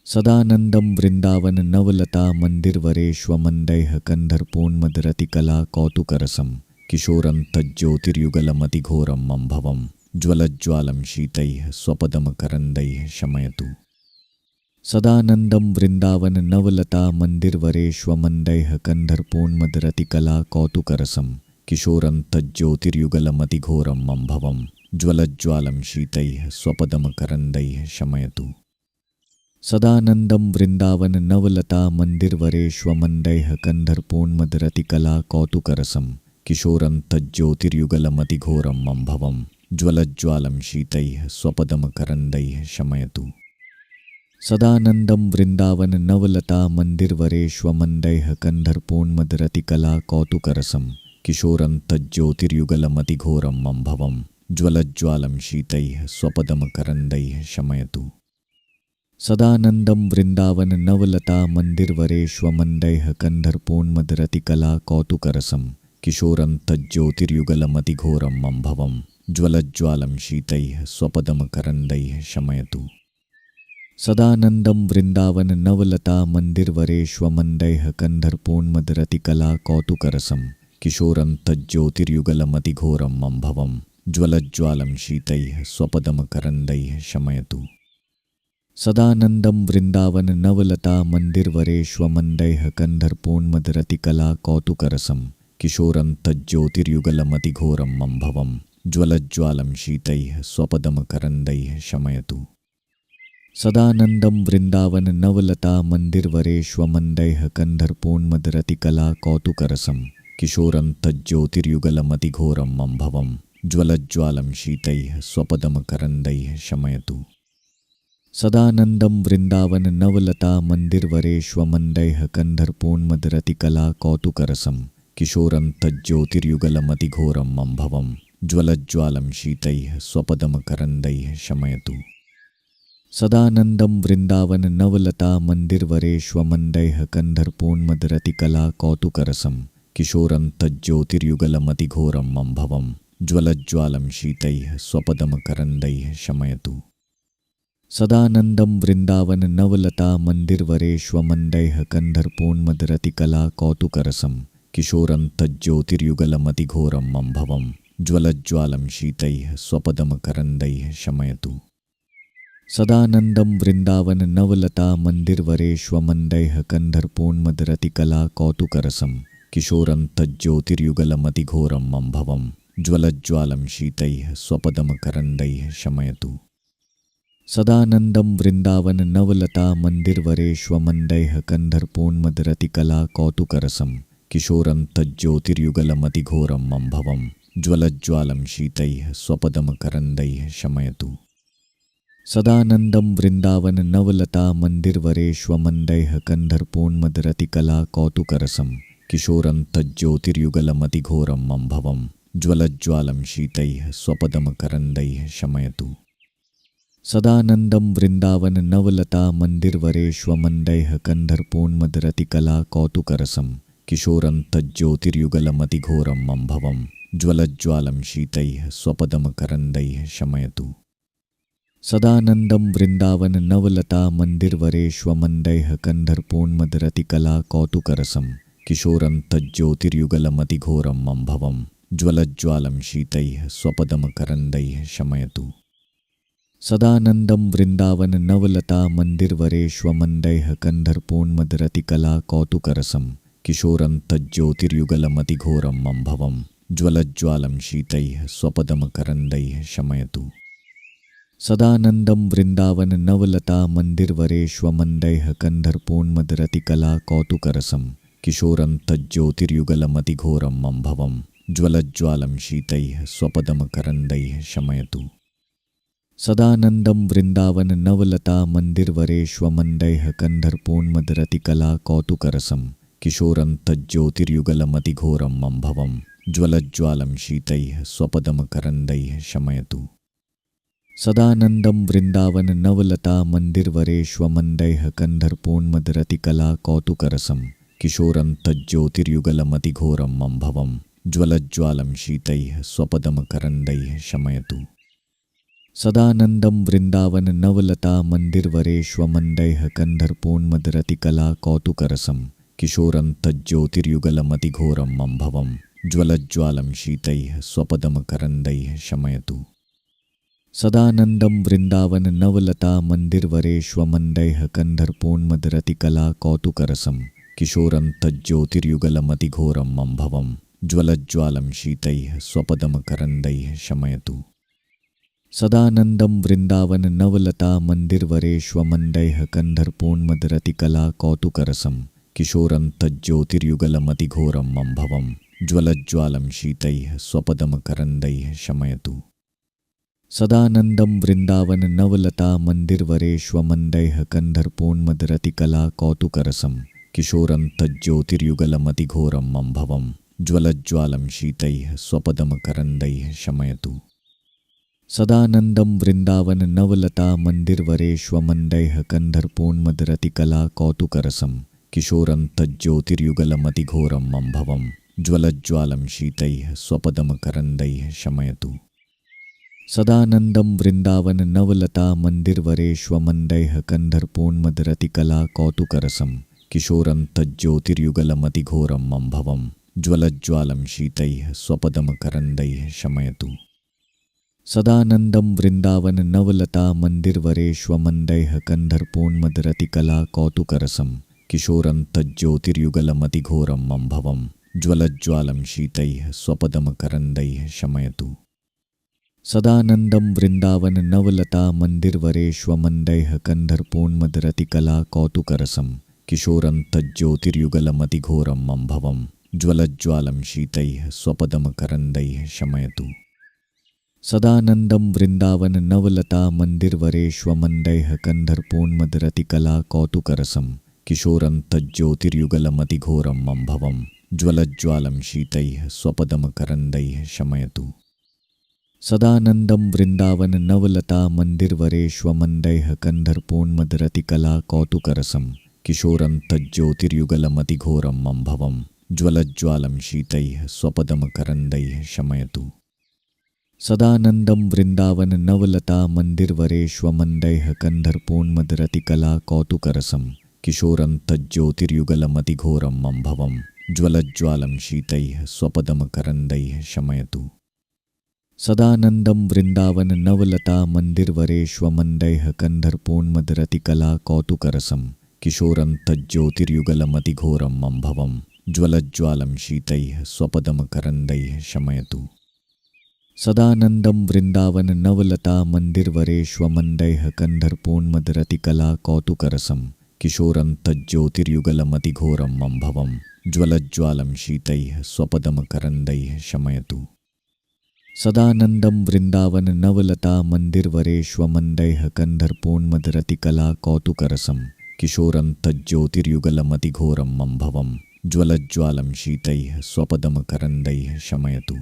सदानन्दं वृन्दावन नवलता मन्दिरवरेष्वमन्दैः कन्धर्पोन्मदरतिकला कौतुकरसं किशोरं तज्ज्योतिर्युगलमतिघोरं मम्भवं ज्वलज्ज्वालं शीतैः स्वपदमकरन्दैः शमयतु। सदानन्दं वृन्दावन नवलता मन्दिरवरेष्वमन्दैः कन्धर्पोन्मदरतिकला कौतुकरसं किशोरं तज्ज्योतिर्युगलमतिघोरं मम्भवं ज्वलज्ज्वालं शीतैः स्वपदमकरन्दैः शमयतु। सदानन्दं वृन्दावन नवलता मन्दिरवरेष्वमन्दैः कन्धर्पोन्मदरतिकला कौतुकरसं किशोरं तज्ज्योतिर्युगलमतिघोरं मम्भवं ज्वलज्ज्वालं शीतैः स्वपदमकरन्दैः शमयतु। सदानन्दं वृन्दावन नवलता मन्दिरवरेष्वमन्दैः कन्धर्पोन्मदरतिकला कौतुकरसं किशोरं तज्ज्योतिर्युगलमतिघोरं मम्भवं ज्वलज्ज्वालं शीतैः स्वपदमकरन्दैः शमयतु। सदानन्दं वृन्दावन नवलता मन्दिरवरेष्वमन्दैः कन्धर्पोन्मदरतिकला कौतुकरसं किशोरं तज्ज्योतिर्युगलमतिघोरं मम्भवं ज्वलज्ज्वालं शीतैः स्वपदमकरन्दैः शमयतु। सदानन्दं वृन्दावन नवलता मन्दिरवरेष्वमन्दैः कन्धर्पोन्मदरतिकला कौतुकरसं किशोरं तज्ज्योतिर्युगलमतिघोरं मम्भवं ज्वलज्ज्वालं शीतैः स्वपदमकरन्दैः शमयतु। सदानन्दं वृन्दावन नवलता मन्दिरवरेष्वमन्दैः कन्धर्पोन्मदरतिकला कौतुकरसं किशोरं तज्ज्योतिर्युगलमतिघोरं मम्भवं ज्वलज्ज्वालं शीतैः स्वपदमकरन्दैः शमयतु। सदानंदं वृंदावन नवलता मंदिरवरेष्वमंदैः कन्धर्पोन्मदरतिकला कौतुकरसं किशोरं तज्ज्योतिर्युगलमतिघोरं मम्भवं ज्वलज्ज्वालं शीतैः स्वपदमकरन्दैः शमयतु। सदानंदं वृंदावन नवलता मंदिरवरेष्वमंदैः कन्धर्पोन्मदरतिकला कौतुकरसं किशोरं तज्ज्योतिर्युगलमतिघोरं मम्भवं ज्वलज्ज्वालं शीतैः स्वपदमकरन्दैः शमयतु। सदानंदं वृंदावन नवलता मंदिरवरेष्वमंदैः कन्धर्पोन्मदरतिकला कौतुकरसं किशोरं तज्ज्योतिर्युगलमतिघोरं मम्भवं ज्वलज्ज्वालं शीतैः स्वपदमकरन्दैः शमयतु। सदानंदं वृंदावन नवलता मंदिरवरेष्वमंदैः कन्धर्पोन्मदरतिकला कौतुकरसं किशोरं तज्ज्योतिर्युगलमतिघोरं मम्भवं ज्वलज्ज्वालं शीतैः स्वपदमकरन्दैः शमयतु। सदानंदं वृंदावन नवलता मंदिरवरेष्वमंदैः कन्धर्पोन्मदरतिकला कौतुकरसं किशोरं तज्ज्योतिर्युगलमतिघोरं मम्भवं ज्वलज्ज्वालं शीतैः स्वपदमकरन्दैः शमयतु। सदानंदं वृंदावन नवलता मंदिरवरेष्वमंदैः कन्धर्पोन्मदरतिकला कौतुकरसं किशोरं तज्ज्योतिर्युगलमतिघोरं मम्भवं ज्वलज्ज्वालं शीतैः स्वपदमकरन्दैः शमयतु। सदानंदं वृंदावन नवलता मंदिरवरेष्वमंदैः कन्धर्पोन्मदरतिकला कौतुकरसं किशोरं तज्ज्योतिर्युगलमतिघोरं मम्भवं ज्वलज्ज्वालं शीतैः स्वपदमकरन्दैः शमयतु। सदानंदं वृंदावन नवलता मंदिरवरेष्वमंदैः कन्धर्पोन्मदरतिकला कौतुकरसं किशोरं तज्ज्योतिर्युगलमतिघोरं मम्भवं ज्वलज्ज्वालं शीतैः स्वपदमकरन्दैः शमयतु। सदानंदं वृंदावन नवलता मंदिरवरेष्वमंदैः कन्धर्पोन्मदरतिकला कौतुकरसं किशोरं तज्ज्योतिर्युगलमतिघोरं मम्भवं ज्वलज्ज्वालं शीतैः स्वपदमकरन्दैः शमयतु। सदानंदं वृंदावन नवलता मंदिरवरेष्वमंदैः कन्धर्पोन्मदरतिकला कौतुकरसं किशोरं तज्ज्योतिर्युगलमतिघोरं मम्भवं ज्वलज्ज्वालं शीतैः स्वपदमकरन्दैः शमयतु। सदानंदं वृंदावन नवलता मंदिरवरेष्वमंदैः कन्धर्पोन्मदरतिकला कौतुकरसं किशोरं तज्ज्योतिर्युगलमतिघोरं मम्भवं ज्वलज्ज्वालं शीतैः स्वपदमकरन्दैः शमयतु। सदानंदं वृंदावन नवलता मंदिरवरेष्वमंदैः कन्धर्पोन्मदरतिकला कौतुकरसं किशोरं तज्ज्योतिर्युगलमतिघोरं मम्भवं ज्वलज्ज्वालं शीतैः स्वपदमकरन्दैः शमयतु। सदानंदं वृंदावन नवलता मंदिरवरेष्वमंदैः कन्धर्पोन्मदरतिकला कौतुकरसं किशोरं तज्ज्योतिर्युगलमतिघोरं मम्भवं ज्वलज्ज्वालं शीतैः स्वपदमकरन्दैः शमयतु। सदानंदं वृंदावन नवलता मंदिरवरेष्वमंदैः कन्धर्पोन्मदरतिकला कौतुकरसं किशोरं तज्ज्योतिर्युगलमतिघोरं मम्भवं ज्वलज्ज्वालं शीतैः स्वपदमकरन्दैः शमयतु। सदानंदं वृंदावन नवलता मंदिरवरेष्वमंदैः कन्धर्पोन्मदरतिकला कौतुकरसं किशोरं तज्ज्योतिर्युगलमतिघोरं मम्भवं ज्वलज्ज्वालं शीतैः स्वपदमकरन्दैः शमयतु। सदानंदं वृंदावन नवलता मंदिरवरेष्वमंदैः कन्धर्पोन्मदरतिकला कौतुकरसं किशोरं तज्ज्योतिर्युगलमतिघोरं मम्भवं ज्वलज्ज्वालं शीतैः स्वपदमकरन्दैः शमयतु। सदानंदं वृंदावन नवलता मंदिरवरेष्वमंदैः कन्धर्पोन्मदरतिकला कौतुकरसं किशोरं तज्ज्योतिर्युगलमतिघोरं मम्भवं ज्वलज्ज्वालं शीतैः स्वपदमकरन्दैः शमयतु। सदानंदं वृंदावन नवलता मंदिरवरेष्वमंदैः कन्धर्पोन्मदरतिकला कौतुकरसं किशोरं तज्ज्योतिर्युगलमतिघोरं मम्भवं ज्वलज्ज्वालं शीतैः स्वपदमकरन्दैः शमयतु। सदानंदं वृंदावन नवलता मंदिरवरेष्वमंदैः कन्धर्पोन्मदरतिकला कौतुकरसं किशोरं तज्ज्योतिर्युगलमतिघोरं मम्भवं ज्वलज्ज्वालं शीतैः स्वपदमकरन्दैः शमयतु। सदानंदं वृंदावन नवलता मंदिरवरेष्वमंदैः कन्धर्पोन्मदरतिकला कौतुकरसं किशोरं तज्ज्योतिर्युगलमतिघोरं मम्भवं ज्वलज्ज्वालं शीतैः स्वपदमकरन्दैः शमयतु। सदानंदं वृंदावन नवलता मंदिरवरेष्वमंदैः कन्धर्पोन्मदरतिकला कौतुकरसं किशोरं तज्ज्योतिर्युगलमतिघोरं मम्भवं ज्वलज्ज्वालं शीतैः स्वपदमकरन्दैः शमयतु। सदानंदं वृंदावन नवलता मंदिरवरेष्वमंदैः कन्धर्पोन्मदरतिकला कौतुकरसं किशोरं तज्ज्योतिर्युगलमतिघोरं मम्भवं ज्वलज्ज्वालं शीतैः स्वपदमकरन्दैः शमयतु। सदानंदं वृंदावन नवलता मंदिरवरेष्वमंदैः कन्धर्पोन्मदरतिकला कौतुकरसं किशोरं तज्ज्योतिर्युगलमतिघोरं मम्भवं ज्वलज्ज्वालं शीतैः स्वपदमकरन्दैः शमयतु। सदानंदं वृंदावन नवलता मंदिरवरेष्वमंदैः कन्धर्पोन्मदरतिकला कौतुकरसं किशोरं तज्ज्योतिर्युगलमतिघोरं मम्भवं ज्वलज्ज्वालं शीतैः स्वपदमकरन्दैः शमयतु। सदानंदं वृंदावन नवलता मंदिरवरेष्वमंदैः कन्धर्पोन्मदरतिकला कौतुकरसं किशोरं तज्ज्योतिर्युगलमतिघोरं मम्भवं ज्वलज्ज्वालं शीतैः स्वपदमकरन्दैः शमयतु। सदानंदं वृंदावन नवलता मंदिरवरेष्वमंदैः कन्धर्पोन्मदरतिकला कौतुकरसं किशोरं तज्ज्योतिर्युगलमतिघोरं मम्भवं ज्वलज्ज्वालं शीतैः स्वपदमकरन्दैः शमयतु। सदानंदं वृंदावन नवलता मंदिरवरेष्वमंदैः कन्धर्पोन्मदरतिकला कौतुकरसं किशोरं तज्ज्योतिर्युगलमतिघोरं मम्भवं ज्वलज्ज्वालं शीतैः स्वपदमकरन्दैः शमयतु।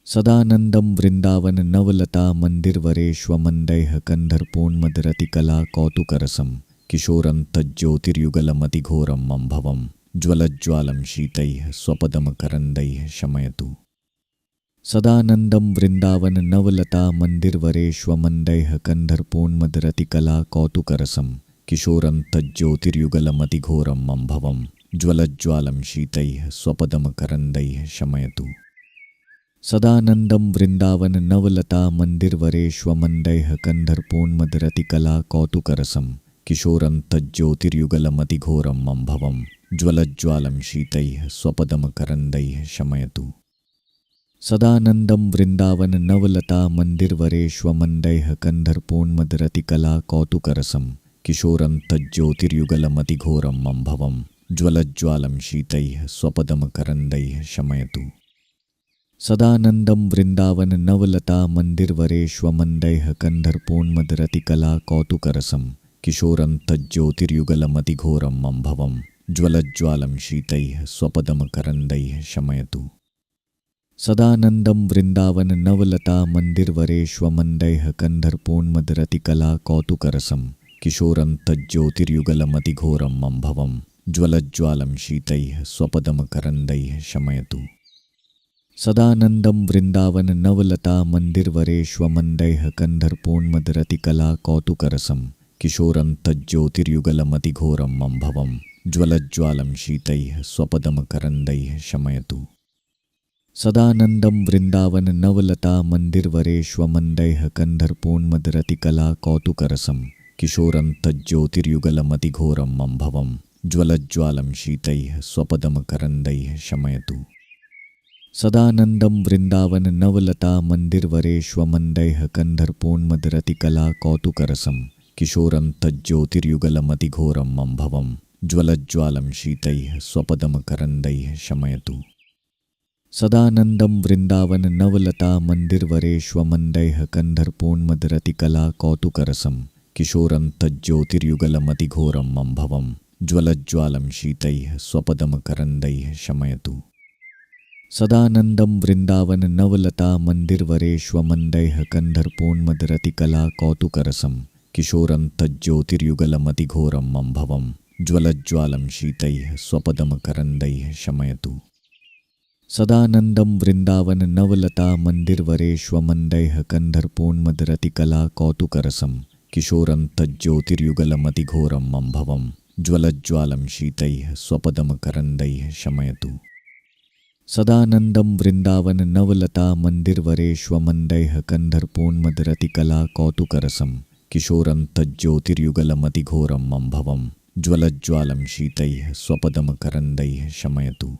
सदानंदं वृंदावन नवलता मंदिरवरेष्वमंदैः कन्धर्पोन्मदरतिकला कौतुकरसं किशोरं तज्ज्योतिर्युगलमतिघोरं मम्भवं ज्वलज्ज्वालं शीतैः स्वपदमकरन्दैः शमयतु। सदानंदं वृंदावन नवलता मंदिरवरेष्वमंदैः कन्धर्पोन्मदरतिकला कौतुकरसं किशोरं तज्ज्योतिर्युगलमतिघोरं मम्भवं ज्वलज्ज्वालं शीतैः स्वपदमकरन्दैः शमयतु। सदानंदं वृंदावन नवलता मंदिरवरेष्वमंदैः कन्धर्पोन्मदरतिकला कौतुकरसं किशोरं तज्ज्योतिर्युगलमतिघोरं मम्भवं ज्वलज्ज्वालं शीतैः स्वपदमकरन्दैः शमयतु। सदानंदं वृंदावन नवलता मंदिरवरेष्वमंदैः कन्धर्पोन्मदरतिकला कौतुकरसं किशोरं तज्ज्योतिर्युगलमतिघोरं मम्भवं ज्वलज्ज्वालं शीतैः स्वपदमकरन्दैः शमयतु। सदानंदं वृंदावन नवलता मंदिरवरेष्वमंदैः कन्धर्पोन्मदरतिकला कौतुकरसं किशोरं तज्ज्योतिर्युगलमतिघोरं मम्भवं ज्वलज्ज्वालं शीतैः स्वपदमकरन्दैः शमयतु। सदानंदं वृंदावन नवलता मंदिरवरेष्वमंदैः कन्धर्पोन्मदरतिकला कौतुकरसं किशोरं तज्ज्योतिर्युगलमतिघोरं मम्भवं ज्वलज्ज्वालं शीतैः स्वपदमकरन्दैः शमयतु। सदानंदं वृंदावन नवलता मंदिरवरेष्वमंदैः कन्धर्पोन्मदरतिकला कौतुकरसं किशोरं तज्ज्योतिर्युगलमतिघोरं मम्भवं ज्वलज्ज्वालं शीतैः स्वपदमकरन्दैः शमयतु। सदानंदं वृंदावन नवलता मंदिरवरेष्वमंदैः कन्धर्पोन्मदरतिकला कौतुकरसं किशोरं तज्ज्योतिर्युगलमतिघोरं मम्भवं ज्वलज्ज्वालं शीतैः स्वपदमकरन्दैः शमयतु। सदानंदं वृंदावन नवलता मंदिरवरेष्वमंदैः कन्धर्पोन्मदरतिकला कौतुकरसं किशोरं तज्ज्योतिर्युगलमतिघोरं मम्भवं ज्वलज्ज्वालं शीतैः स्वपदमकरन्दैः शमयतु। सदानंदं वृंदावन नवलता मंदिरवरेष्वमंदैः कन्धर्पोन्मदरतिकला कौतुकरसं किशोरं तज्ज्योतिर्युगलमतिघोरं मम्भवं ज्वलज्ज्वालं शीतैः स्वपदमकरन्दैः शमयतु। सदानंदं वृंदावन नवलता मंदिरवरेष्वमंदैः कन्धर्पोन्मदरतिकला कौतुकरसं किशोरं तज्ज्योतिर्युगलमतिघोरं मम्भवं ज्वलज्ज्वालं शीतैः स्वपदमकरन्दैः शमयतु। सदानंदं वृंदावन नवलता मंदिरवरेष्वमंदैः कन्धर्पोन्मदरतिकला कौतुकरसं किशोरं तज्ज्योतिर्युगलमतिघोरं मम्भवं ज्वलज्ज्वालं शीतैः स्वपदमकरन्दैः शमयतु। सदानंदं वृंदावन नवलता मंदिरवरेष्वमंदैः कन्धर्पोन्मदरतिकला कौतुकरसं किशोरं तज्ज्योतिर्युगलमतिघोरं मम्भवं ज्वलज्ज्वालं शीतैः स्वपदमकरन्दैः शमयतु।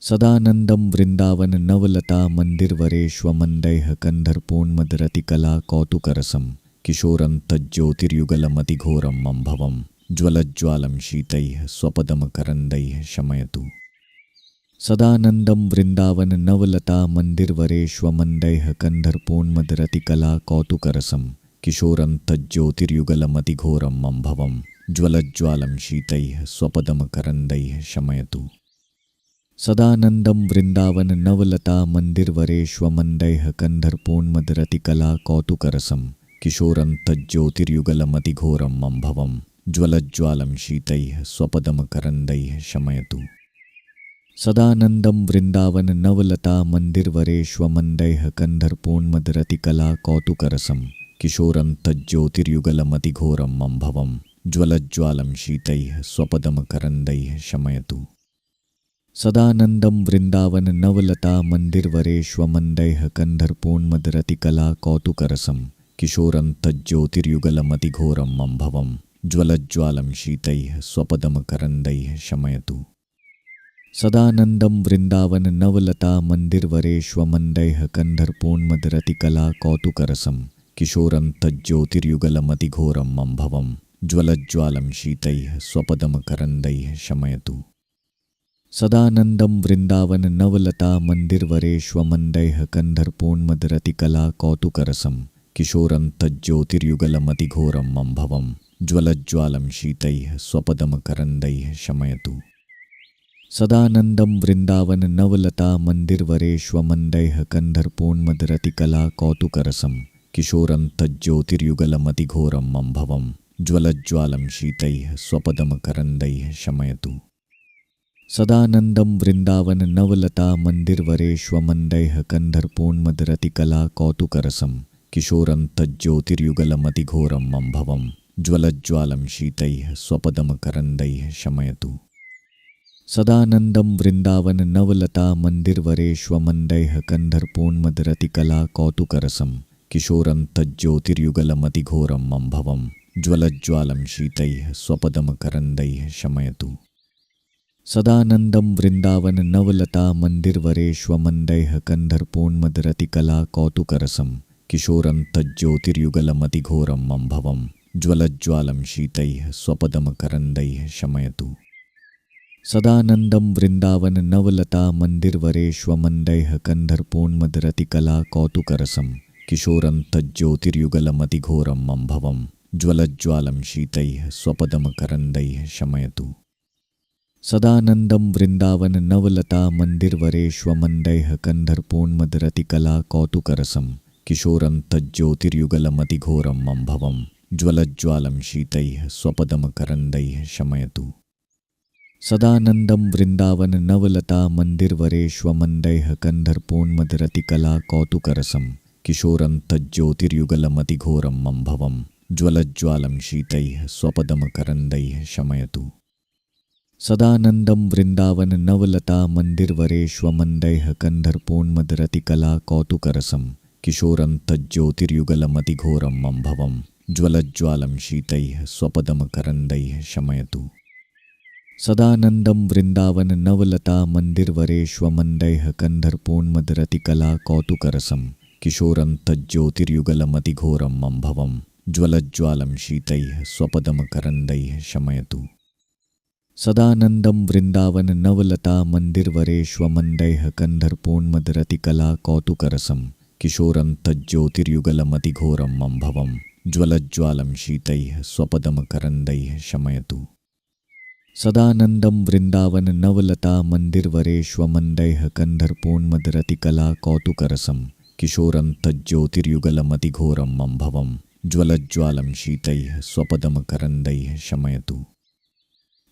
सदानंदं वृंदावन नवलता मंदिरवरेष्वमंदैः कन्धर्पोन्मदरतिकला कौतुकरसं किशोरं तज्ज्योतिर्युगलमतिघोरं मम्भवं ज्वलज्ज्वालं शीतैः स्वपदमकरन्दैः शमयतु। सदानंदं वृंदावन नवलता मंदिरवरेष्वमंदैः कन्धर्पोन्मदरतिकला कौतुकरसं किशोरं तज्ज्योतिर्युगलमतिघोरं मम्भवं ज्वलज्ज्वालं शीतैः स्वपदमकरन्दैः शमयतु। सदानंदं वृंदावन नवलता मंदिरवरेष्वमंदैः कन्धर्पोन्मदरतिकला कौतुकरसं किशोरं तज्ज्योतिर्युगलमतिघोरं मम्भवं ज्वलज्ज्वालं शीतैः स्वपदमकरन्दैः शमयतु। सदानंदं वृंदावन नवलता मंदिरवरेष्वमंदैः कन्धर्पोन्मदरतिकला कौतुकरसं किशोरं तज्ज्योतिर्युगलमतिघोरं मम्भवं ज्वलज्ज्वालं शीतैः स्वपदमकरन्दैः शमयतु। सदानंदं वृंदावन नवलता मंदिरवरेष्वमंदैः कन्धर्पोन्मदरतिकला कौतुकरसं किशोरं तज्ज्योतिर्युगलमतिघोरं मम्भवं ज्वलज्ज्वालं शीतैः स्वपदमकरन्दैः शमयतु। सदानंदं वृंदावन नवलता मंदिरवरेष्वमंदैः कन्धर्पोन्मदरतिकला कौतुकरसं किशोरं तज्ज्योतिर्युगलमतिघोरं मम्भवं ज्वलज्ज्वालं शीतैः स्वपदमकरन्दैः शमयतु। सदानंदं वृंदावन नवलता मंदिरवरेष्वमंदैः कन्धर्पोन्मदरतिकला कौतुकरसं किशोरं तज्ज्योतिर्युगलमतिघोरं मम्भवं ज्वलज्ज्वालं शीतैः स्वपदमकरन्दैः शमयतु। सदानंदं वृंदावन नवलता मंदिरवरेष्वमंदैः कन्धर्पोन्मदरतिकला कौतुकरसं किशोरं तज्ज्योतिर्युगलमतिघोरं मम्भवं ज्वलज्ज्वालं शीतैः स्वपदमकरन्दैः शमयतु। सदानंदं वृंदावन नवलता मंदिरवरेष्वमंदैः कन्धर्पोन्मदरतिकला कौतुकरसं किशोरं तज्ज्योतिर्युगलमतिघोरं मम्भवं ज्वलज्ज्वालं शीतैः स्वपदमकरन्दैः शमयतु। सदानंदं वृंदावन नवलता मंदिरवरेष्वमंदैः कन्धर्पोन्मदरतिकला कौतुकरसं किशोरं तज्ज्योतिर्युगलमतिघोरं मम्भवं ज्वलज्ज्वालं शीतैः स्वपदमकरन्दैः शमयतु। सदानंदं वृंदावन नवलता मंदिरवरेष्वमंदैः कन्धर्पोन्मदरतिकला कौतुकरसं किशोरं तज्ज्योतिर्युगलमतिघोरं मम्भवं ज्वलज्ज्वालं शीतैः स्वपदमकरन्दैः शमयतु। सदानंदं वृंदावन नवलता मंदिरवरेष्वमंदैः कन्धर्पोन्मदरतिकला कौतुकरसं किशोरं तज्ज्योतिर्युगलमतिघोरं मम्भवं ज्वलज्ज्वालं शीतैः स्वपदमकरन्दैः शमयतु। सदानंदं वृंदावन नवलता मंदिरवरेष्वमंदैः कन्धर्पोन्मदरतिकला कौतुकरसं किशोरं तज्ज्योतिर्युगलमतिघोरं मम्भवं ज्वलज्ज्वालं शीतैः स्वपदमकरन्दैः शमयतु। सदानंदं वृंदावन नवलता मंदिरवरेष्वमंदैः कन्धर्पोन्मदरतिकला कौतुकरसं किशोरं तज्ज्योतिर्युगलमतिघोरं मम्भवं ज्वलज्ज्वालं शीतैः स्वपदमकरन्दैः शमयतु। सदानंदं वृंदावन नवलता मंदिरवरेष्वमंदैः कन्धर्पोन्मदरतिकला कौतुकरसं किशोरं तज्ज्योतिर्युगलमतिघोरं मम्भवं ज्वलज्ज्वालं शीतैः स्वपदमकरन्दैः शमयतु। सदानंदं वृंदावन नवलता मंदिरवरेष्वमंदैः कन्धर्पोन्मदरतिकला कौतुकरसं किशोरं तज्ज्योतिर्युगलमतिघोरं मम्भवं ज्वलज्ज्वालं शीतैः स्वपदमकरन्दैः शमयतु। सदानंदं वृंदावन नवलता मंदिरवरेष्वमंदैः कन्धर्पोन्मदरतिकला कौतुकरसं किशोरं तज्ज्योतिर्युगलमतिघोरं मम्भवं ज्वलज्ज्वालं शीतैः स्वपदमकरन्दैः शमयतु। सदानंदं वृंदावन नवलता मंदिरवरेष्वमंदैः कन्धर्पोन्मदरतिकला कौतुकरसं किशोरं तज्ज्योतिर्युगलमतिघोरं मम्भवं ज्वलज्ज्वालं शीतैः स्वपदमकरन्दैः शमयतु।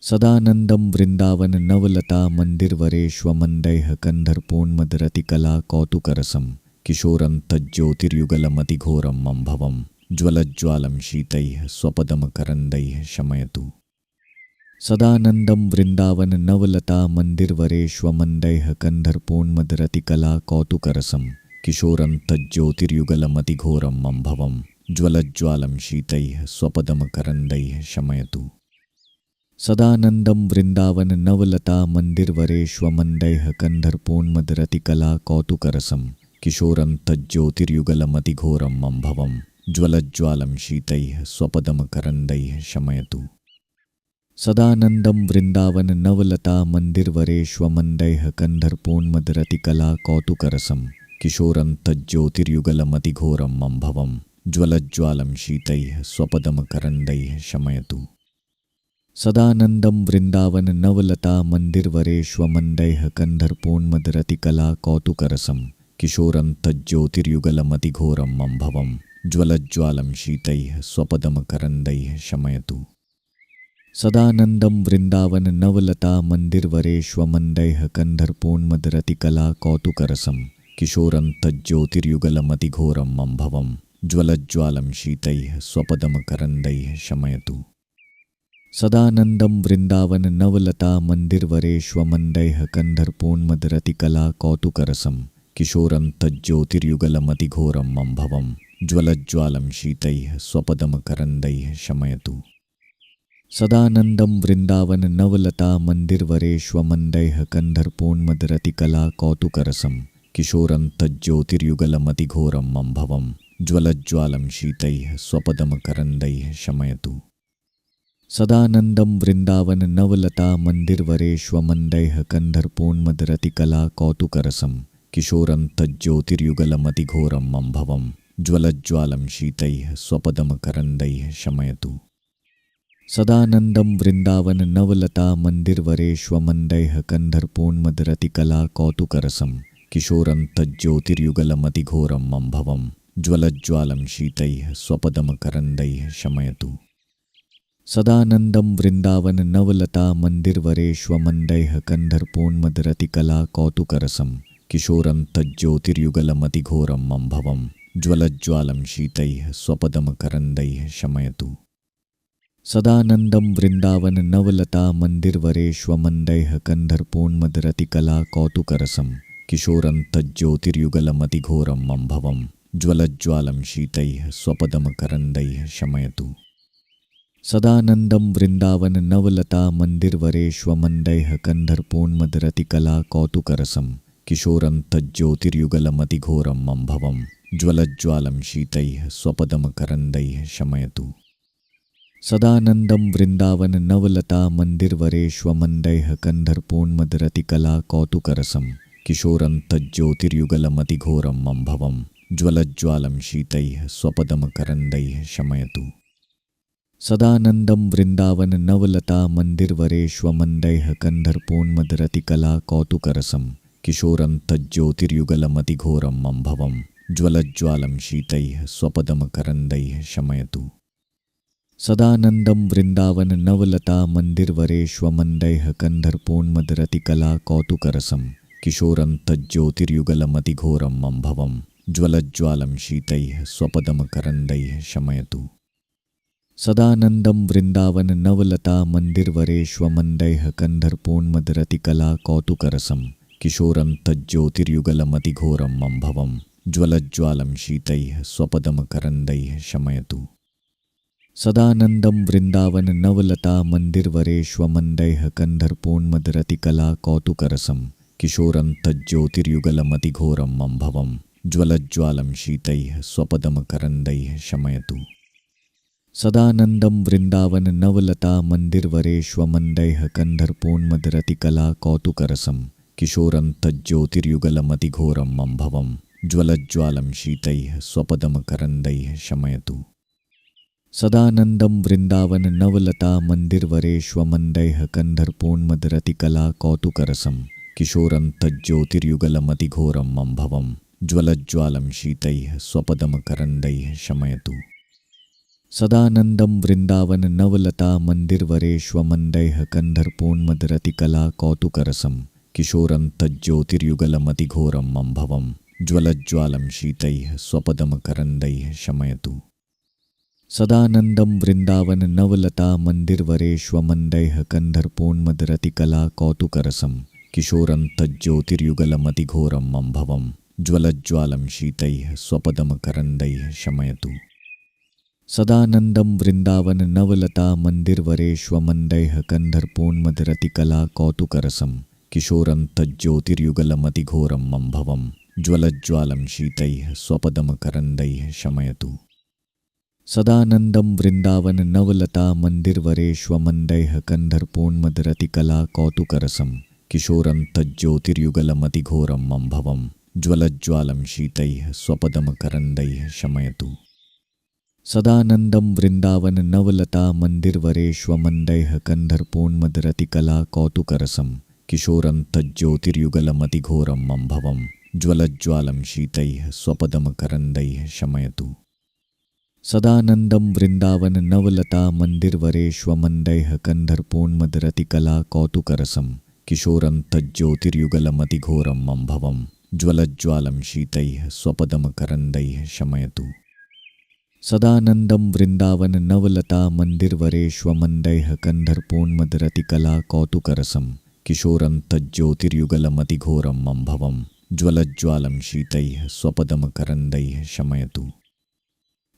सदानंदं वृंदावन नवलता मंदिरवरेष्वमंदैः कन्धर्पोन्मदरतिकला कौतुकरसं किशोरं तज्ज्योतिर्युगलमतिघोरं मम्भवं ज्वलज्ज्वालं शीतैः स्वपदमकरन्दैः शमयतु। सदानंदं वृंदावन नवलता मंदिरवरेष्वमंदैः कन्धर्पोन्मदरतिकला कौतुकरसं किशोरं तज्ज्योतिर्युगलमतिघोरं मम्भवं ज्वलज्ज्वालं शीतैः स्वपदमकरन्दैः शमयतु। सदानन्दं वृन्दावन नवलता मन्दिरवरेष्वमण्डैः कन्धर्पोन्मदरतिकला कौतुकरसं किशोरं तज्ज्योतिर्युगलमतिघोरं मम्भवं ज्वलज्ज्वालं शीतैः स्वपदमकरन्दैः शमयतु। सदानन्दं वृन्दावन नवलता मन्दिरवरेष्वमण्डैः कन्धर्पोन्मदरतिकला कौतुकरसं किशोरं तज्ज्योतिर्युगलमतिघोरं मम्भवं ज्वलज्ज्वालं शीतैः स्वपदमकरन्दैः शमयतु। सदानन्दं वृन्दावन नवलता मन्दिरवरेष्वमण्डैः कन्धर्पोन्मदरतिकला कौतुकरसं किशोरं तज्ज्योतिर्युगलमतिघोरं मम्भवं ज्वलज्ज्वालं शीतैः स्वपदमकरन्दैः शमयतु। सदानन्दं वृन्दावन नवलता मन्दिरवरेष्वमण्डैः कन्धर्पोन्मदरतिकला कौतुकरसं किशोरं तज्ज्योतिर्युगलमतिघोरं मम्भवं ज्वलज्ज्वालं शीतैः स्वपदमकरन्दैः शमयतु। सदानन्दं वृन्दावन नवलता मन्दिरवरेष्वमण्डैः कन्धर्पोन्मदरतिकला कौतुकरसं किशोरं तज्ज्योतिर्युगलमतिघोरं मम्भवं ज्वलज्ज्वालं शीतैः स्वपदमकरन्दैः शमयतु। सदानन्दं वृन्दावन नवलता मन्दिरवरेष्वमण्डैः कन्धर्पोन्मदरतिकला कौतुकरसं किशोरं तज्ज्योतिर्युगलमतिघोरं मम्भवं ज्वलज्ज्वालं शीतैः स्वपदमकरन्दैः शमयतु। सदानन्दं वृन्दावन नवलता मन्दिरवरेष्वमण्डैः कन्धर्पोन्मदरतिकला कौतुकरसं किशोरं तज्ज्योतिर्युगलमतिघोरं मम्भवं ज्वलज्ज्वालं शीतैः स्वपदमकरन्दैः शमयतु। सदानन्दं वृन्दावन नवलता मन्दिरवरेष्वमण्डैः कन्धर्पोन्मदरतिकला कौतुकरसं किशोरं तज्ज्योतिर्युगलमतिघोरं मम्भवं ज्वलज्ज्वालं शीतैः स्वपदमकरन्दैः शमयतु। सदानन्दं वृन्दावन नवलता मन्दिरवरेष्वमण्डैः कन्धर्पोन्मदरतिकला कौतुकरसं किशोरं तज्ज्योतिर्युगलमतिघोरं मम्भवं ज्वलज्ज्वालं शीतैः स्वपदमकरन्दैः शमयतु। सदानन्दं वृन्दावन नवलता मन्दिरवरेष्वमण्डैः कन्धर्पोन्मदरतिकला कौतुकरसं किशोरं तज्ज्योतिर्युगलमतिघोरं मम्भवं ज्वलज्ज्वालं शीतैः स्वपदमकरन्दैः शमयतु। सदानन्दं वृन्दावन नवलता मन्दिरवरेष्वमण्डैः कन्धर्पोन्मदरतिकला कौतुकरसं किशोरं तज्ज्योतिर्युगलमतिघोरं मम्भवं ज्वलज्ज्वालं शीतैः स्वपदमकरन्दैः शमयतु। सदानन्दं वृन्दावन नवलता मन्दिरवरेष्वमण्डैः कन्धर्पोन्मदरतिकला कौतुकरसं किशोरं तज्ज्योतिर्युगलमतिघोरं मम्भवं ज्वलज्ज्वालं शीतैः स्वपदमकरन्दैः शमयतु। सदानन्दं वृन्दावन नवलता मन्दिरवरेष्वमण्डैः कन्धर्पोन्मदरतिकला कौतुकरसं किशोरं तज्ज्योतिर्युगलमतिघोरं मम्भवं ज्वलज्ज्वालं शीतैः स्वपदमकरन्दैः शमयतु। सदानन्दं वृन्दावन नवलता मन्दिरवरेष्वमण्डैः कन्धर्पोन्मदरतिकला कौतुकरसं किशोरं तज्ज्योतिर्युगलमतिघोरं मम्भवं ज्वलज्ज्वालं शीतैः स्वपदमकरन्दैः शमयतु। सदानन्दं वृन्दावन नवलता मन्दिरवरेष्वमण्डैः कन्धर्पोन्मदरतिकला कौतुकरसं किशोरं तज्ज्योतिर्युगलमतिघोरं मम्भवं ज्वलज्ज्वालं शीतैः स्वपदमकरन्दैः शमयतु। सदानन्दं वृन्दावन नवलता मन्दिरवरेष्वमण्डैः कन्धर्पोन्मदरतिकला कौतुकरसं किशोरं तज्ज्योतिर्युगलमतिघोरं मम्भवं ज्वलज्ज्वालं शीतैः स्वपदमकरन्दैः शमयतु। सदानन्दं वृन्दावन नवलता मन्दिरवरेष्वमण्डैः कन्धर्पोन्मदरतिकला कौतुकरसं किशोरं तज्ज्योतिर्युगलमतिघोरं मम्भवं ज्वलज्ज्वालं शीतैः स्वपदमकरन्दैः शमयतु। सदानन्दं वृन्दावन नवलता मन्दिरवरेष्वमण्डैः कन्धर्पोन्मदरतिकला कौतुकरसं किशोरं तज्ज्योतिर्युगलमतिघोरं मम्भवं ज्वलज्ज्वालं शीतैः स्वपदमकरन्दैः शमयतु। सदानन्दं वृन्दावन नवलता मन्दिरवरेष्वमण्डैः कन्धर्पोन्मदरतिकला कौतुकरसं किशोरं तज्ज्योतिर्युगलमतिघोरं मम्भवं ज्वलज्ज्वालं शीतैः स्वपदमकरन्दैः शमयतु। सदानन्दं वृन्दावन नवलता मन्दिरवरेष्वमण्डैः कन्धर्पोन्मदरतिकला कौतुकरसं किशोरं तज्ज्योतिर्युगलमतिघोरं मम्भवं ज्वलज्ज्वालं शीतैः स्वपदमकरन्दैः शमयतु। सदानन्दं वृन्दावन नवलता मन्दिरवरेष्वमन्दैः कन्धर्पोन्मदरतिकला कौतुकरसं किशोरं तज्ज्योतिर्युगलमतिघोरं मम भवं ज्वलज्ज्वालं शीतैः स्वपदमकरन्दैः शमयतु। सदानन्दं वृन्दावन नवलता मन्दिरवरेष्वमन्दैः कन्धर्पोन्मदरतिकला कौतुकरसं किशोरं तज्ज्योतिर्युगलमतिघोरं मम भवं ज्वलज्ज्वालं शीतैः स्वपदमकरन्दैः शमयतु। सदानन्दं वृन्दावन नवलता मन्दिरवरेष्वमन्दैः कन्धर्पोन्मदरतिकला कौतुकरसं किशोरं तज्ज्योतिर्युगलमतिघोरं मम भवं ज्वलज्ज्वालं शीतैः स्वपदमकरन्दैः शमयतु। सदानन्दं वृन्दावन नवलता मन्दिरवरेष्वमन्दैः कन्धर्पोन्मदरतिकला कौतुकरसं किशोरं तज्ज्योतिर्युगलमतिघोरं मम भवं ज्वलज्ज्वालं शीतैः स्वपदमकरन्दैः शमयतु। सदानन्दं वृन्दावन नवलता मन्दिरवरेष्वमन्दैः कन्धर्पोन्मदरतिकला कौतुकरसं किशोरं तज्ज्योतिर्युगलमतिघोरं मम भवं ज्वलज्ज्वालं शीतैः स्वपदमकरन्दैः शमयतु।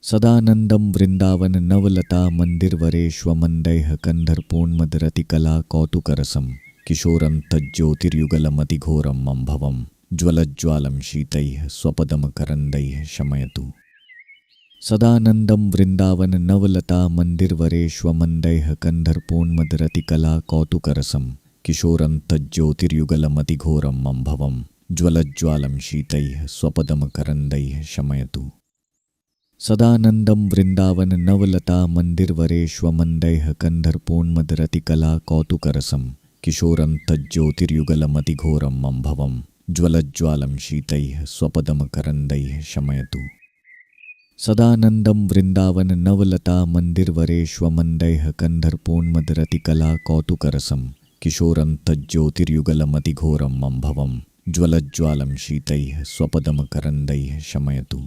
सदानन्दं वृन्दावन नवलता मन्दिरवरेष्वमन्दैः कन्धर्पोन्मदरतिकला कौतुकरसं किशोरं तज्ज्योतिर्युगलमतिघोरं मम भवं ज्वलज्ज्वालं शीतैः स्वपदमकरन्दैः शमयतु। सदानन्दं वृन्दावन नवलता मन्दिरवरेष्वमन्दैः कन्धर्पोन्मदरतिकला कौतुकरसं किशोरं तज्ज्योतिर्युगलमतिघोरं मम भवं ज्वलज्ज्वालं शीतैः स्वपदमकरन्दैः शमयतु। सदानन्दं वृन्दावन नवलता मन्दिरवरेष्वमन्दैः कन्धर्पोन्मदरतिकला कौतुकरसं किशोरं तज्ज्योतिर्युगलमतिघोरं मम भवं ज्वलज्ज्वालं शीतैः स्वपदमकरन्दैः शमयतु। सदानन्दं वृन्दावन नवलता मन्दिरवरेष्वमन्दैः कन्धर्पोन्मदरतिकला कौतुकरसं किशोरं तज्ज्योतिर्युगलमतिघोरं मम भवं ज्वलज्ज्वालं शीतैः स्वपदमकरन्दैः शमयतु।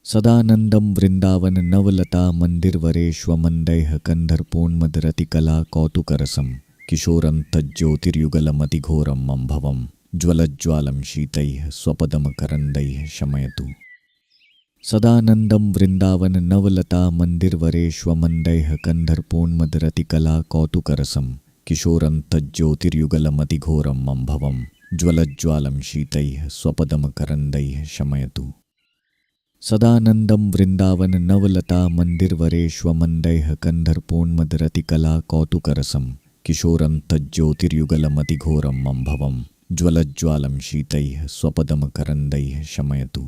सदानन्दं वृन्दावन नवलता मन्दिरवरेष्वमन्दैः कन्धर्पोन्मदरतिकला कौतुकरसं किशोरं तज्ज्योतिर्युगलमतिघोरं मम भवं ज्वलज्ज्वालं शीतैः स्वपदमकरन्दैः शमयतु। सदानन्दं वृन्दावन नवलता मन्दिरवरेष्वमन्दैः कन्धर्पोन्मदरतिकला कौतुकरसं किशोरं तज्ज्योतिर्युगलमतिघोरं मम भवं ज्वलज्ज्वालं शीतैः स्वपदमकरन्दैः शमयतु। सदानन्दं वृन्दावन नवलता मन्दिरवरेष्वमन्दैः कन्धर्पोन्मदरतिकला कौतुकरसं किशोरं तज्ज्योतिर्युगलमतिघोरं मम भवं ज्वलज्ज्वालं शीतैः स्वपदमकरन्दैः शमयतु।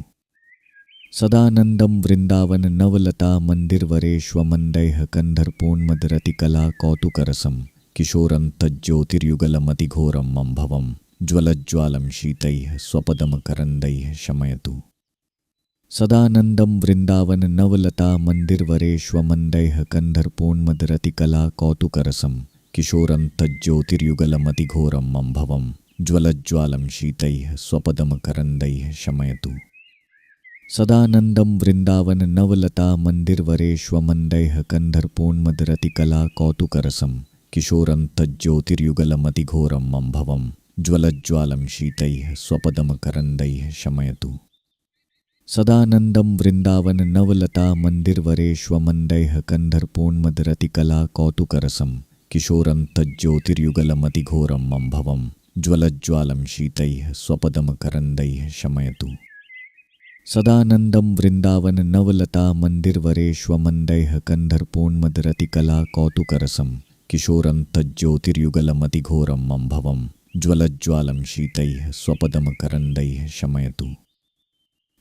सदानन्दं वृन्दावन नवलता मन्दिरवरेष्वमन्दैः कन्धर्पोन्मदरतिकला कौतुकरसं किशोरं तज्ज्योतिर्युगलमतिघोरं मम भवं ज्वलज्ज्वालं शीतैः स्वपदमकरन्दैः शमयतु। सदानन्दं वृन्दावन नवलता मन्दिरवरेष्वमन्दैः कन्धर्पोन्मदरतिकला कौतुकरसं किशोरं तज्ज्योतिर्युगलमतिघोरं मम भवं ज्वलज्ज्वालं शीतैः स्वपदमकरन्दैः शमयतु। सदानन्दं वृन्दावन नवलता मन्दिरवरेष्वमन्दैः कन्धर्पोन्मदरतिकला कौतुकरसं किशोरं तज्ज्योतिर्युगलमतिघोरं मम भवं ज्वलज्ज्वालं शीतैः स्वपदमकरन्दैः शमयतु। सदानन्दं वृन्दावन नवलता मन्दिरवरेष्वमन्दैः कन्धर्पोन्मदरतिकला कौतुकरसं किशोरं तज्ज्योतिर्युगलमतिघोरं मम भवं ज्वलज्ज्वालं शीतैः स्वपदमकरन्दैः शमयतु। सदानन्दं वृन्दावन नवलता मन्दिरवरेष्वमन्दैः कन्धर्पोन्मदरतिकला कौतुकरसं किशोरं तज्ज्योतिर्युगलमतिघोरं मम भवं ज्वलज्ज्वालं शीतैः स्वपदमकरन्दैः शमयतु।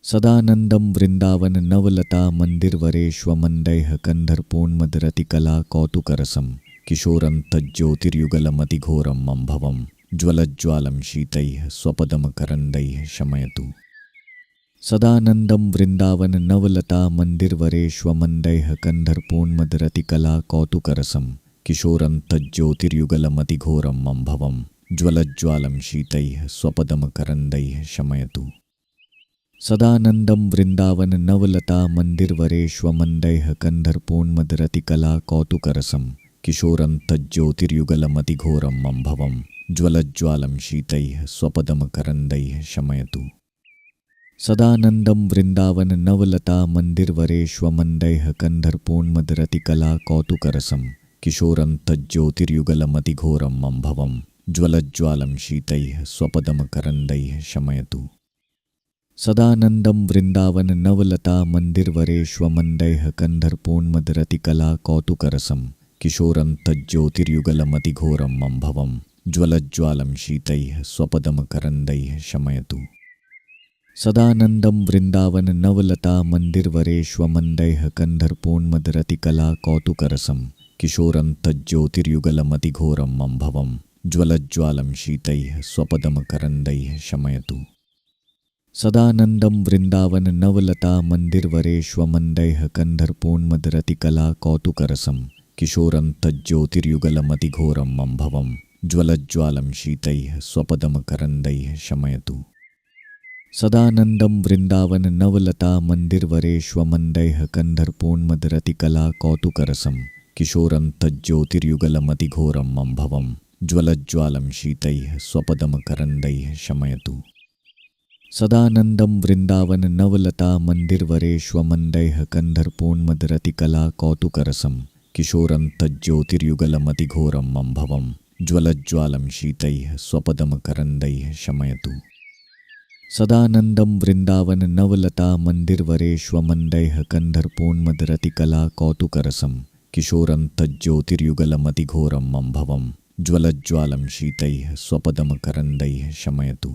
सदानन्दं वृन्दावन नवलता मन्दिरवरेष्वमन्दैः कन्धर्पोन्मदरतिकला कौतुकरसं किशोरं तज्ज्योतिर्युगलमतिघोरं मम भवं ज्वलज्ज्वालं शीतैः स्वपदमकरन्दैः शमयतु। सदानन्दं वृन्दावन नवलता मन्दिरवरेष्वमन्दैः कन्धर्पोन्मदरतिकला कौतुकरसं किशोरं तज्ज्योतिर्युगलमतिघोरं मम भवं ज्वलज्ज्वालं शीतैः स्वपदमकरन्दैः शमयतु। सदानन्दं वृन्दावन नवलता मन्दिरवरेष्वमन्दैः कन्धर्पोन्मदरतिकला कौतुकरसं किशोरं तज्ज्योतिर्युगलमतिघोरं मम भवं ज्वलज्ज्वालं शीतैः स्वपदमकरन्दैः शमयतु। सदानन्दं वृन्दावन नवलता मन्दिरवरेष्वमन्दैः कन्धर्पोन्मदरतिकला कौतुकरसं किशोरं तज्ज्योतिर्युगलमतिघोरं मम्भवं ज्वलज्ज्वालं शीतैः स्वपदमकरन्दैः शमयतु। सदानन्दं वृन्दावन नवलता मन्दिरवरेष्वमन्दैः कन्धर्पोन्मदरतिकला कौतुकरसं किशोरं तज्ज्योतिर्युगलमतिघोरं मम्भवं ज्वलज्ज्वालं शीतैः स्वपदमकरन्दैः शमयतु। सदानन्दं वृन्दावन नवलता मन्दिरवरेष्वमन्दैः कन्धर्पोन्मदरतिकला कौतुकरसं किशोरं तज्ज्योतिर्युगलमतिघोरं मम्भवं ज्वलज्ज्वालं शीतैः स्वपदमकरन्दैः शमयतु। सदानन्दं वृन्दावन नवलता मन्दिरवरेष्वमन्दैः कन्धर्पोन्मदरतिकला कौतुकरसं किशोरं तज्ज्योतिर्युगलमतिघोरं मम्भवं ज्वलज्ज्वालं शीतैः स्वपदमकरन्दैः शमयतु। सदानन्दं वृन्दावन नवलता मन्दिरवरेष्वमन्दैः कन्धर्पोन्मदरतिकला कौतुकरसं किशोरं तज्ज्योतिर्युगलमतिघोरं मम्भवं ज्वलज्ज्वालं शीतैः स्वपदमकरन्दैः शमयतु। सदानन्दं वृन्दावन नवलता मन्दिरवरेष्वमन्दैः कन्धर्पोन्मदरतिकला कौतुकरसं किशोरं तज्ज्योतिर्युगलमतिघोरं मम्भवं ज्वलज्ज्वालं शीतैः स्वपदमकरन्दैः शमयतु। सदानन्दं वृन्दावन नवलता मन्दिरवरेष्वमन्दैः कन्धर्पोन्मदरतिकला कौतुकरसं किशोरं तज्ज्योतिर्युगलमतिघोरं मम्भवं ज्वलज्ज्वालं शीतैः स्वपदमकरन्दैः शमयतु।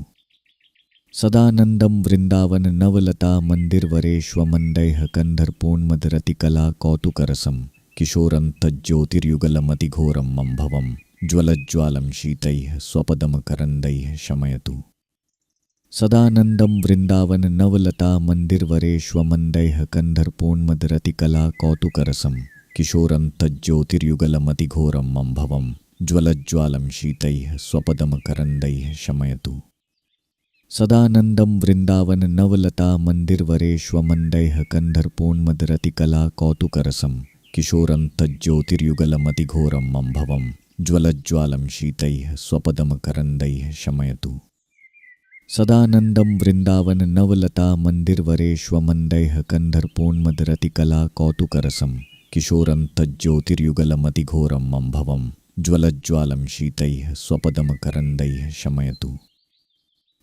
सदानन्दं वृन्दावन नवलता मन्दिरवरेष्वमन्दैः कन्धर्पोन्मदरतिकला कौतुकरसं किशोरं तज्ज्योतिर्युगलमतिघोरं मम्भवं ज्वलज्ज्वालं शीतैः स्वपदमकरन्दैः शमयतु। सदानन्दं वृन्दावन नवलता मन्दिरवरेष्वमन्दैः कन्धर्पोन्मदरतिकला कौतुकरसं किशोरं तज्ज्योतिर्युगलमतिघोरं मम्भवं ज्वलज्ज्वालं शीतैः स्वपदमकरन्दैः शमयतु। सदानन्दं वृन्दावन नवलता मन्दिरवरेष्वमन्दैः कन्धर्पोन्मदरतिकला कौतुकरसं किशोरं तज्ज्योतिर्युगलमतिघोरं मम्भवं ज्वलज्ज्वालं शीतैः स्वपदमकरन्दैः शमयतु। सदानन्दं वृन्दावन नवलता मन्दिरवरेष्वमन्दैः कन्धर्पोन्मदरतिकला कौतुकरसं किशोरं तज्ज्योतिर्युगलमतिघोरं मम्भवं ज्वलज्ज्वालं शीतैः स्वपदमकरन्दैः शमयतु।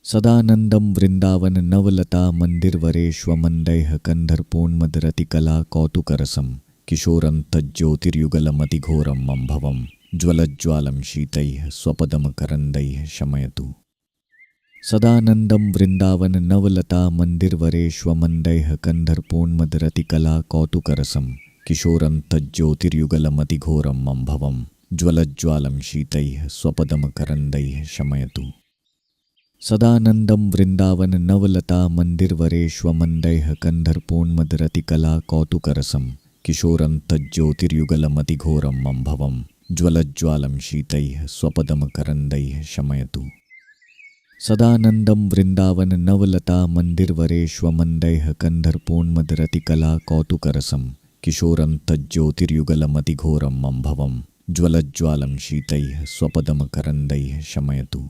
सदानन्दं वृन्दावन नवलता मन्दिरवरेष्वमन्दैः कन्धर्पोन्मदरतिकला कौतुकरसं किशोरं तज्ज्योतिर्युगलमतिघोरं मम्भवं ज्वलज्ज्वालं शीतैः स्वपदमकरन्दैः शमयतु। सदानन्दं वृन्दावन नवलता मन्दिरवरेष्वमन्दैः कन्धर्पोन्मदरतिकला कौतुकरसं किशोरं तज्ज्योतिर्युगलमतिघोरं मम्भवं ज्वलज्ज्वालं शीतैः स्वपदमकरन्दैः शमयतु। सदानन्दं वृन्दावन नवलता मन्दिरवरेष्वमन्दैः कन्धर्पोन्मदरतिकला कौतुकरसं किशोरं तज्ज्योतिर्युगलमतिघोरं मम्भवं ज्वलज्ज्वालं शीतैः स्वपदमकरन्दैः शमयतु। सदानन्दं वृन्दावन नवलता मन्दिरवरेष्वमन्दैः कन्धर्पोन्मदरतिकला कौतुकरसं किशोरं तज्ज्योतिर्युगलमतिघोरं मम्भवं ज्वलज्ज्वालं शीतैः स्वपदमकरन्दैः शमयतु।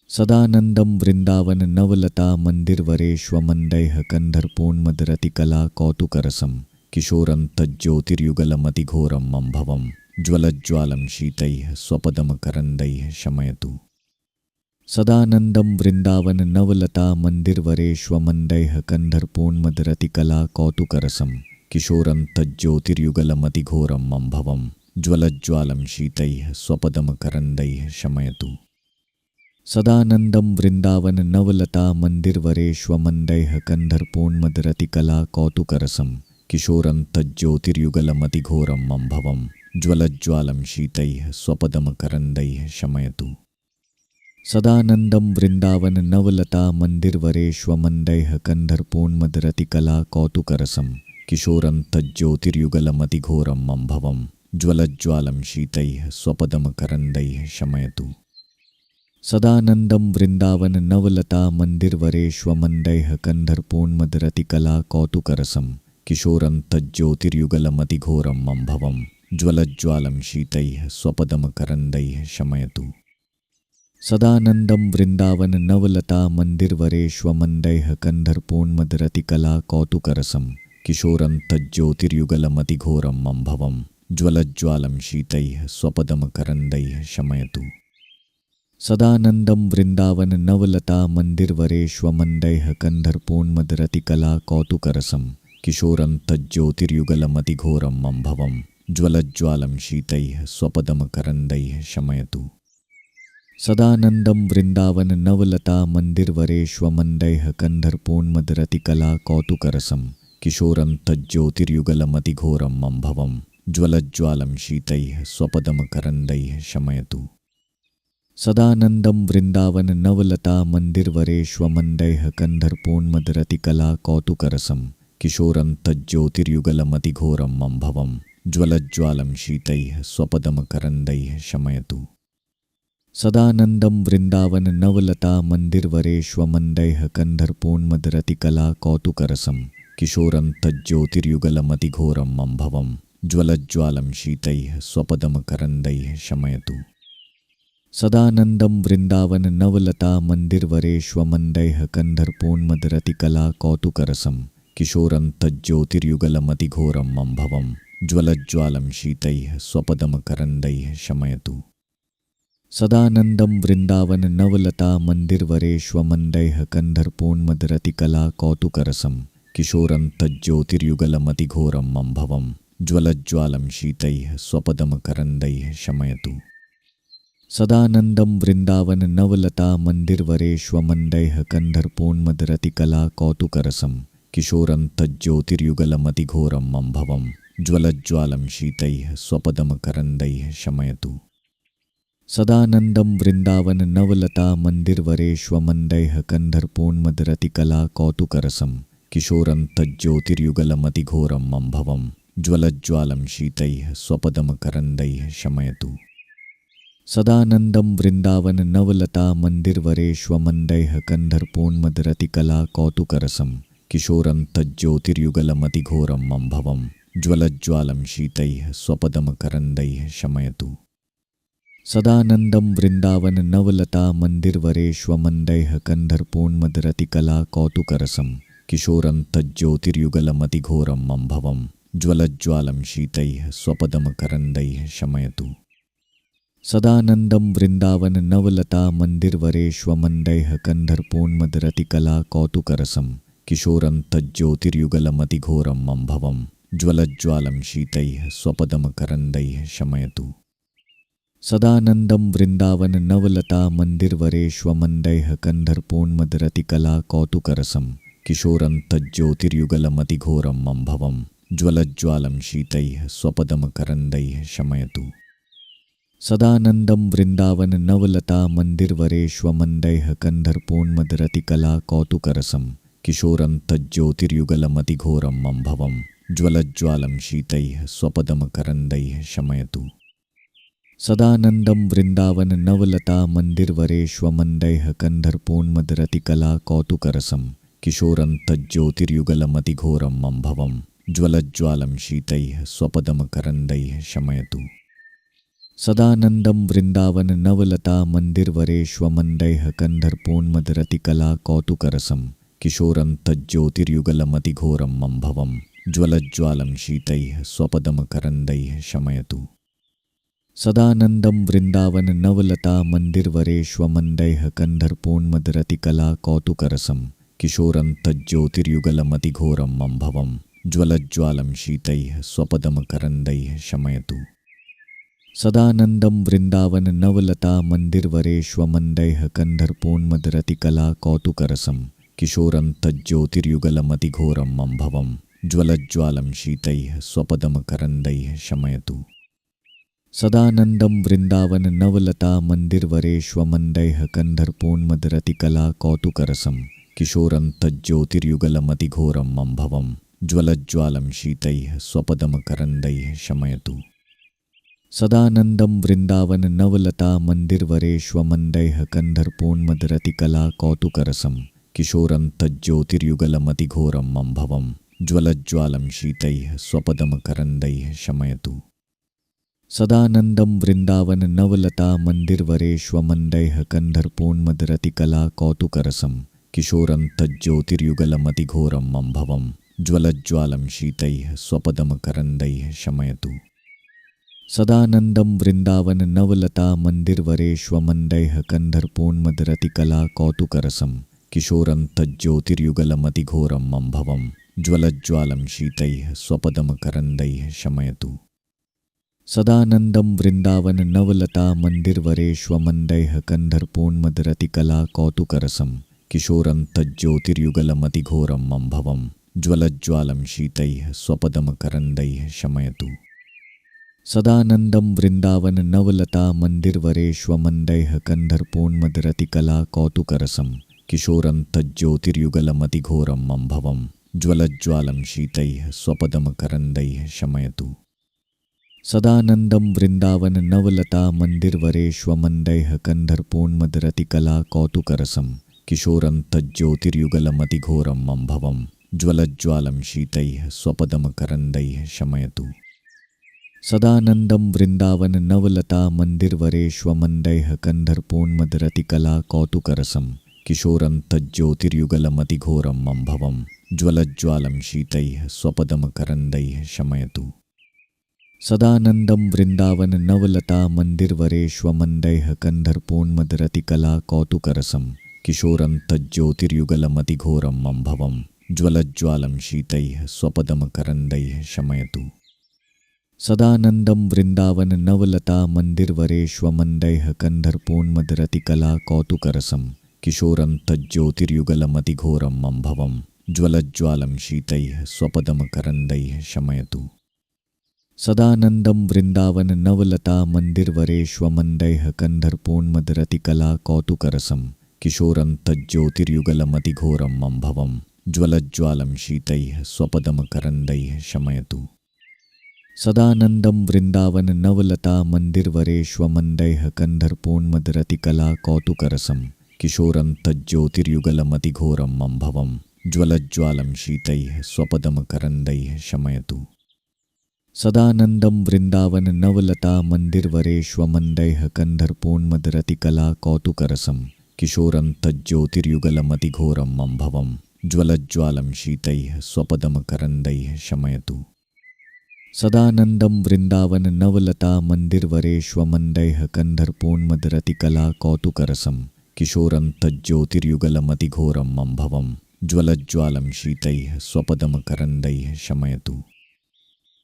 सदानन्दं वृन्दावन नवलता मन्दिरवरेष्वमन्दैः कन्धर्पोन्मदरतिकला कौतुकरसं किशोरं तज्ज्योतिर्युगलमतिघोरं मम्भवं ज्वलज्ज्वालं शीतैः स्वपदमकरन्दैः शमयतु। सदानन्दं वृन्दावन नवलता मन्दिरवरेष्वमन्दैः कन्धर्पोन्मदरतिकला कौतुकरसं किशोरं तज्ज्योतिर्युगलमतिघोरं मम्भवं ज्वलज्ज्वालं शीतैः स्वपदमकरन्दैः शमयतु। सदानन्दं वृन्दावन नवलता मन्दिरवरेष्वमन्दैः कन्धर्पोन्मदरतिकला कौतुकरसं किशोरं तज्ज्योतिर्युगलमतिघोरं मम्भवं ज्वलज्ज्वालं शीतैः स्वपदमकरन्दैः शमयतु। सदानन्दं वृन्दावन नवलता मन्दिरवरेष्वमन्दैः कन्धर्पोन्मदरतिकला कौतुकरसं किशोरं तज्ज्योतिर्युगलमतिघोरं मम्भवं ज्वलज्ज्वालं शीतैः स्वपदमकरन्दैः शमयतु। सदानन्दं वृन्दावन नवलता मन्दिरवरेष्वमन्दैः कन्धर्पोन्मदरतिकला कौतुकरसं किशोरं तज्ज्योतिर्युगलमतिघोरं मम्भवं ज्वलज्ज्वालं शीतैः स्वपदमकरन्दैः शमयतु। सदानन्दं वृन्दावन नवलता मन्दिरवरेष्वमन्दैः कन्धर्पोन्मदरतिकला कौतुकरसं किशोरं तज्ज्योतिर्युगलमतिघोरं मम्भवं ज्वलज्ज्वालं शीतैः स्वपदमकरन्दैः शमयतु। सदानन्दं वृन्दावन नवलता मन्दिरवरेष्वमन्दैः कन्धर्पोन्मदरतिकला कौतुकरसं किशोरं तज्ज्योतिर्युगलमतिघोरं मम्भवं ज्वलज्ज्वालं शीतैः स्वपदमकरन्दैः शमयतु। सदानन्दं वृन्दावन नवलता मन्दिरवरेष्वमन्दैः कन्धर्पोन्मदरतिकला कौतुकरसं किशोरं तज्ज्योतिर्युगलमतिघोरं मम्भवं ज्वलज्ज्वालं शीतैः स्वपदमकरन्दैः शमयतु। सदानन्दं वृन्दावन नवलता मन्दिरवरेष्वमन्दैः कन्धर्पोन्मदरतिकला कौतुकरसं किशोरं तज्ज्योतिर्युगलमतिघोरं मम्भवं ज्वलज्ज्वालं शीतैः स्वपदमकरन्दैः शमयतु। सदानन्दं वृन्दावन नवलता मन्दिरवरेष्वमन्दैः कन्धर्पोन्मदरतिकला कौतुकरसं किशोरं तज्ज्योतिर्युगलमतिघोरं मम्भवं ज्वलज्ज्वालं शीतैः स्वपदमकरन्दैः शमयतु। सदानन्दं वृन्दावन नवलता मन्दिरवरेष्वमन्दैः कन्धर्पोन्मदरतिकला कौतुकरसं किशोरं तज्ज्योतिर्युगलमतिघोरं मम्भवं ज्वलज्ज्वालं शीतैः स्वपदमकरन्दैः शमयतु। सदानन्दं वृन्दावन नवलता मन्दिरवरेष्वमन्दैः कन्धर्पोन्मदरतिकला कौतुकरसं किशोरं तज्ज्योतिर्युगलमतिघोरं मम्भवं ज्वलज्ज्वालं शीतैः स्वपदमकरन्दैः शमयतु। सदानन्दं वृन्दावन नवलता मन्दिरवरेष्वमन्दैः कन्धर्पोन्मदरतिकला कौतुकरसं किशोरं तज्ज्योतिर्युगलमतिघोरं मम्भवं ज्वलज्ज्वालं शीतैः स्वपदमकरन्दैः शमयतु। सदानन्दं वृन्दावन नवलता मन्दिरवरेष्वमन्दैः कन्धर्पोन्मदरतिकला कौतुकरसं किशोरं तज्ज्योतिर्युगलमतिघोरं मम्भवं ज्वलज्ज्वालं शीतैः स्वपदमकरन्दैः शमयतु। सदानन्दं वृन्दावन नवलता मन्दिरवरेष्वमन्दैः कन्धर्पोन्मदरतिकला कौतुकरसं किशोरं तज्ज्योतिर्युगलमतिघोरं मम्भवं ज्वलज्ज्वालं शीतैः स्वपदमकरन्दैः शमयतु। सदानन्दं वृन्दावन नवलता मन्दिरवरेष्वमन्दैः कन्धर्पोन्मदरतिकला कौतुकरसं किशोरं तज्ज्योतिर्युगलमतिघोरं मम्भवं ज्वलज्ज्वालं शीतैः स्वपदमकरन्दैः शमयतु। सदानन्दं वृन्दावन नवलता मन्दिरवरेष्वमन्दैः कन्धर्पोन्मदरतिकला कौतुकरसं किशोरं तज्ज्योतिर्युगलमतिघोरं मम्भवं ज्वलज्ज्वालं शीतैः स्वपदमकरन्दैः शमयतु। सदानन्दं वृन्दावन नवलता मन्दिरवरेष्वमन्दैः कन्धर्पोन्मदरतिकला कौतुकरसं किशोरं तज्ज्योतिर्युगलमतिघोरं मम्भवं ज्वलज्ज्वालं शीतैः स्वपदमकरन्दैः शमयतु। सदानन्दं वृन्दावन नवलता मन्दिरवरेष्वमन्दैः कन्धर्पोन्मदरतिकला कौतुकरसं किशोरं तज्ज्योतिर्युगलमतिघोरं मम्भवं ज्वलज्ज्वालं शीतैः स्वपदमकरन्दैः शमयतु। सदानन्दं वृन्दावन नवलता मन्दिरवरेष्वमन्दैः कन्धर्पोन्मदरतिकला कौतुकरसं किशोरं तज्ज्योतिर्युगलमतिघोरं मम्भवं ज्वलज्ज्वालं शीतैः स्वपदमकरन्दैः शमयतु। सदानन्दं वृन्दावन नवलता मन्दिरवरेष्वमन्दैः कन्धर्पोन्मदरतिकला कौतुकरसं किशोरं तज्ज्योतिर्युगलमतिघोरं मम्भवं ज्वलज्ज्वालं शीतैः स्वपदमकरन्दैः शमयतु। सदानन्दं वृन्दावन नवलता मन्दिरवरेष्वमन्दैः कन्धर्पोन्मदरतिकला कौतुकरसं किशोरं तज्ज्योतिर्युगलमतिघोरं मम्भवं ज्वलज्ज्वालं शीतैः स्वपदमकरन्दैः शमयतु। सदानन्दं वृन्दावन नवलता मन्दिरवरेष्वमन्दैः कन्धर्पोन्मदरतिकला कौतुकरसं किशोरं तज्ज्योतिर्युगलमतिघोरं मम्भवं ज्वलज्ज्वालं शीतैः स्वपदमकरन्दैः शमयतु। सदानन्दं वृन्दावन नवलता मन्दिरवरेष्वमन्दैः कन्धर्पोन्मदरतिकला कौतुकरसं किशोरं तज्ज्योतिर्युगलमतिघोरं मम्भवं ज्वलज्ज्वालं शीतैः स्वपदमकरन्दैः शमयतु। सदानन्दं वृन्दावन नवलता मन्दिरवरेष्वमन्दैः कन्धर्पोन्मदरतिकला कौतुकरसं किशोरं तज्ज्योतिर्युगलमतिघोरं मम्भवं ज्वलज्ज्वालं शीतैः स्वपदमकरन्दैः शमयतु। सदानन्दं वृन्दावन नवलता मन्दिरवरेष्वमण्डैः कन्धर्पोन्मदरतिकला कौतुकरसं किशोरं तज्ज्योतिर्युगलमतिघोरं मम्भवं ज्वलज्ज्वालं शीतैः स्वपदमकरन्दैः शमयतु। सदानन्दं वृन्दावन नवलता मन्दिरवरेष्वमण्डैः कन्धर्पोन्मदरतिकला कौतुकरसं किशोरं तज्ज्योतिर्युगलमतिघोरं मम्भवं ज्वलज्ज्वालं शीतैः स्वपदमकरन्दैः शमयतु। सदानन्दं वृन्दावन नवलता मन्दिरवरेष्वमण्डैः कन्धर्पोन्मदरतिकला कौतुकरसं किशोरं तज्ज्योतिर्युगलमतिघोरं मम्भवं ज्वलज्ज्वालं शीतैः स्वपदमकरन्दैः शमयतु। सदानन्दं वृन्दावन नवलता मन्दिरवरेष्वमण्डैः कन्धर्पोन्मदरतिकला कौतुकरसं किशोरं तज्ज्योतिर्युगलमतिघोरं मम्भवं ज्वलज्ज्वालं शीतैः स्वपदमकरन्दैः शमयतु। सदानन्दं वृन्दावन नवलता मन्दिरवरेष्वमण्डैः कन्धर्पोन्मदरतिकला कौतुकरसं किशोरं तज्ज्योतिर्युगलमतिघोरं मम्भवं ज्वलज्ज्वालं शीतैः स्वपदमकरन्दैः शमयतु। सदानन्दं वृन्दावन नवलता मन्दिरवरेष्वमण्डैः कन्धर्पोन्मदरतिकला कौतुकरसं किशोरं तज्ज्योतिर्युगलमतिघोरं मम्भवं ज्वलज्ज्वालं शीतैः स्वपदमकरन्दैः शमयतु। सदानन्दं वृन्दावन नवलता मन्दिरवरेष्वमण्डैः कन्धर्पोन्मदरतिकला कौतुकरसं किशोरं तज्ज्योतिर्युगलमतिघोरं मम्भवं ज्वलज्ज्वालं शीतैः स्वपदमकरन्दैः शमयतु। सदानन्दं वृन्दावन नवलता मन्दिरवरेष्वमण्डैः कन्धर्पोन्मदरतिकला कौतुकरसं किशोरं तज्ज्योतिर्युगलमतिघोरं मम्भवं ज्वलज्ज्वालं शीतैः स्वपदमकरन्दैः शमयतु। सदानन्दं वृन्दावन नवलता मन्दिरवरेष्वमण्डैः कन्धर्पोन्मदरतिकला कौतुकरसं किशोरं तज्ज्योतिर्युगलमतिघोरं मम्भवं ज्वलज्ज्वालं शीतैः स्वपदमकरन्दैः शमयतु। सदानन्दं वृन्दावन नवलता मन्दिरवरेष्वमण्डैः कन्धर्पोन्मदरतिकला कौतुकरसं किशोरं तज्ज्योतिर्युगलमतिघोरं मम्भवं ज्वलज्ज्वालं शीतैः स्वपदमकरन्दैः शमयतु। सदानन्दं वृन्दावन नवलता मन्दिरवरेष्वमण्डैः कन्धर्पोन्मदरतिकला कौतुकरसं किशोरं तज्ज्योतिर्युगलमतिघोरं मम्भवं ज्वलज्ज्वालं शीतैः स्वपदमकरन्दैः शमयतु। सदानन्दं वृन्दावन नवलता मन्दिरवरेष्वमण्डैः कन्धर्पोन्मदरतिकला कौतुकरसं किशोरं तज्ज्योतिर्युगलमतिघोरं मम्भवं ज्वलज्ज्वालं शीतैः स्वपदमकरन्दैः शमयतु।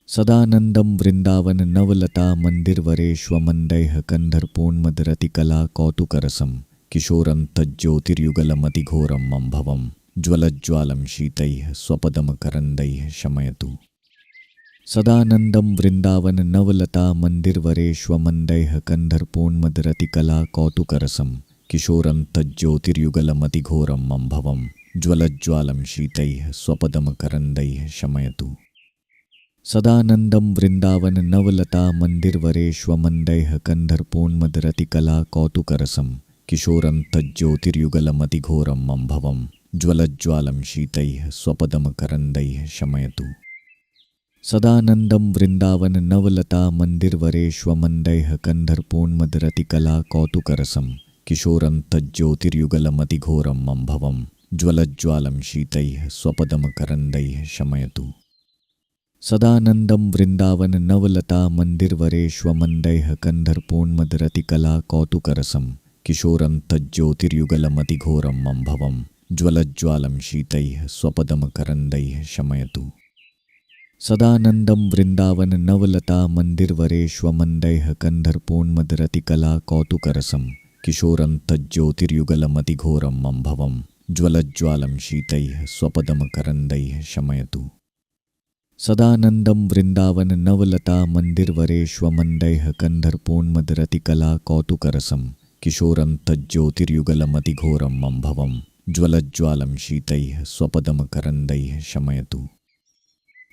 सदानन्दं वृन्दावन नवलता मन्दिरवरेष्वमण्डैः कन्धर्पोन्मदरतिकला कौतुकरसं किशोरं तज्ज्योतिर्युगलमतिघोरं मम्भवं ज्वलज्ज्वालं शीतैः स्वपदमकरन्दैः शमयतु। सदानन्दं वृन्दावन नवलता मन्दिरवरेष्वमण्डैः कन्धर्पोन्मदरतिकला कौतुकरसं किशोरं तज्ज्योतिर्युगलमतिघोरं मम्भवं ज्वलज्ज्वालं शीतैः स्वपदमकरन्दैः शमयतु। सदानन्दं वृन्दावन नवलता मन्दिरवरेष्वमण्डैः कन्धर्पोन्मदरतिकला कौतुकरसं किशोरं तज्ज्योतिर्युगलमतिघोरं मम्भवं ज्वलज्ज्वालं शीतैः स्वपदमकरन्दैः शमयतु। सदानन्दं वृन्दावन नवलता मन्दिरवरेष्वमण्डैः कन्धर्पोन्मदरतिकला कौतुकरसं किशोरं तज्ज्योतिर्युगलमतिघोरं मम्भवं ज्वलज्ज्वालं शीतैः स्वपदमकरन्दैः शमयतु। सदानन्दं वृन्दावन नवलता मन्दिरवरेष्वमण्डैः कन्धर्पोन्मदरतिकला कौतुकरसं किशोरं तज्ज्योतिर्युगलमतिघोरं मम्भवं ज्वलज्ज्वालं शीतैः स्वपदमकरन्दैः शमयतु। सदानन्दं वृन्दावन नवलता मन्दिरवरेष्वमण्डैः कन्धर्पोन्मदरतिकला कौतुकरसं किशोरं तज्ज्योतिर्युगलमतिघोरं मम्भवं ज्वलज्ज्वालं शीतैः स्वपदमकरन्दैः शमयतु। सदानन्दं वृन्दावन नवलता मन्दिरवरेष्वमण्डैः कन्धर्पोन्मदरतिकला कौतुकरसं किशोरं तज्ज्योतिर्युगलमतिघोरं मम्भवं ज्वलज्ज्वालं शीतैः स्वपदमकरन्दैः शमयतु।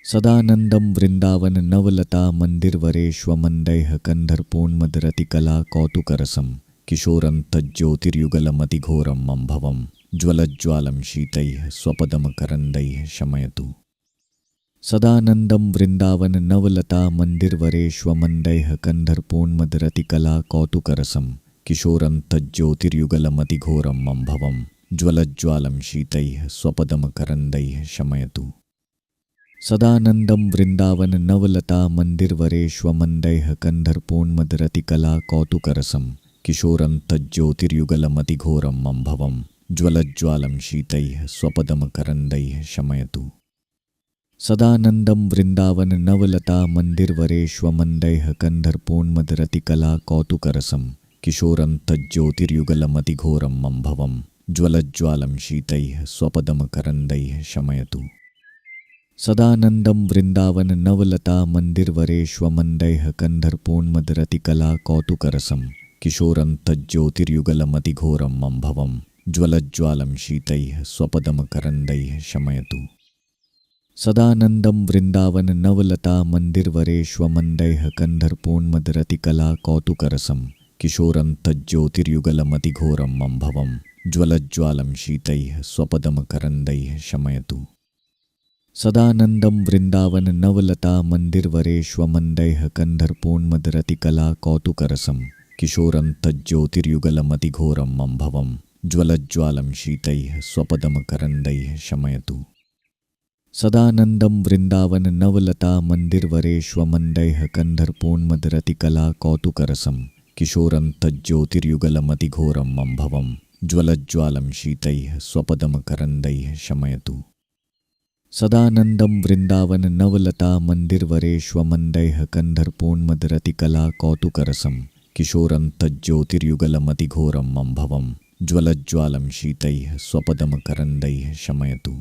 सदानन्दं वृन्दावन नवलता मन्दिरवरेष्वमण्डैः कन्धर्पोन्मदरतिकला कौतुकरसं किशोरं तज्ज्योतिर्युगलमतिघोरं मम्भवं ज्वलज्ज्वालं शीतैः स्वपदमकरन्दैः शमयतु। सदानन्दं वृन्दावन नवलता मन्दिरवरेष्वमण्डैः कन्धर्पोन्मदरतिकला कौतुकरसं किशोरं तज्ज्योतिर्युगलमतिघोरं मम्भवं ज्वलज्ज्वालं शीतैः स्वपदमकरन्दैः शमयतु। सदानन्दं वृन्दावन नवलता मन्दिरवरेष्वमण्डैः कन्धर्पोन्मदरतिकला कौतुकरसं किशोरं तज्ज्योतिर्युगलमतिघोरं मम्भवं ज्वलज्ज्वालं शीतैः स्वपदमकरन्दैः शमयतु। सदानन्दं वृन्दावन नवलता मन्दिरवरेष्वमण्डैः कन्धर्पोन्मदरतिकला कौतुकरसं किशोरं तज्ज्योतिर्युगलमतिघोरं मम्भवं ज्वलज्ज्वालं शीतैः स्वपदमकरन्दैः शमयतु। सदानन्दं वृन्दावन नवलता मन्दिरवरेष्वमण्डैः कन्धर्पोन्मदरतिकला कौतुकरसं किशोरं तज्ज्योतिर्युगलमतिघोरं मम्भवं ज्वलज्ज्वालं शीतैः स्वपदमकरन्दैः शमयतु। सदानन्दं वृन्दावन नवलता मन्दिरवरेष्वमण्डैः कन्धर्पोन्मदरतिकला कौतुकरसं किशोरं तज्ज्योतिर्युगलमतिघोरं मम्भवं ज्वलज्ज्वालं शीतैः स्वपदमकरन्दैः शमयतु। सदानन्दं वृन्दावन नवलता मन्दिरवरेष्वमण्डैः कन्धर्पोन्मदरतिकला कौतुकरसं किशोरं तज्ज्योतिर्युगलमतिघोरं मम्भवं ज्वलज्ज्वालं शीतैः स्वपदमकरन्दैः शमयतु। सदानन्दं वृन्दावन नवलता मन्दिरवरेष्वमण्डैः कन्धर्पोन्मदरतिकला कौतुकरसं किशोरं तज्ज्योतिर्युगलमतिघोरं मम्भवं ज्वलज्ज्वालं शीतैः स्वपदमकरन्दैः शमयतु। सदानन्दं वृन्दावन नवलता मन्दिरवरेष्वमण्डैः कन्धर्पोन्मदरतिकला कौतुकरसं किशोरं तज्ज्योतिर्युगलमतिघोरं मम्भवं ज्वलज्ज्वालं शीतैः स्वपदमकरन्दैः शमयतु।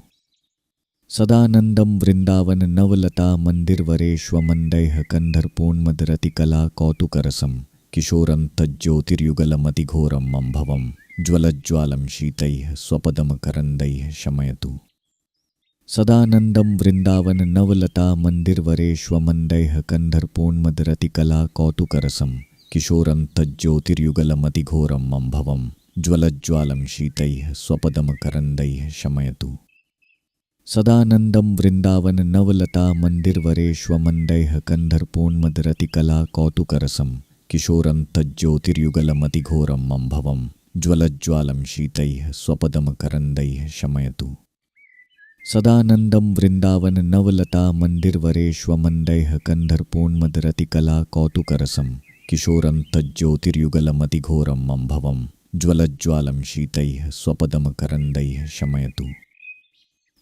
सदानन्दं वृन्दावन नवलता मन्दिरवरेष्वमण्डैः कन्धर्पोन्मदरतिकला कौतुकरसं किशोरं तज्ज्योतिर्युगलमतिघोरं मम्भवं ज्वलज्ज्वालं शीतैः स्वपदमकरन्दैः शमयतु। सदानन्दं वृन्दावन नवलता मन्दिरवरेष्वमण्डैः कन्धर्पोन्मदरतिकला कौतुकरसं किशोरं तज्ज्योतिर्युगलमतिघोरं मम्भवं ज्वलज्ज्वालं शीतैः स्वपदमकरन्दैः शमयतु। सदानन्दं वृन्दावन नवलता मन्दिरवरेष्वमण्डैः कन्धर्पोन्मदरतिकला कौतुकरसं किशोरं तज्ज्योतिर्युगलमतिघोरं मम्भवं ज्वलज्ज्वालं शीतैः स्वपदमकरन्दैः शमयतु। सदानन्दं वृन्दावन नवलता मन्दिरवरेष्वमण्डैः कन्धर्पोन्मदरतिकला कौतुकरसं किशोरं तज्ज्योतिर्युगलमतिघोरं मम्भवं ज्वलज्ज्वालं शीतैः स्वपदमकरन्दैः शमयतु।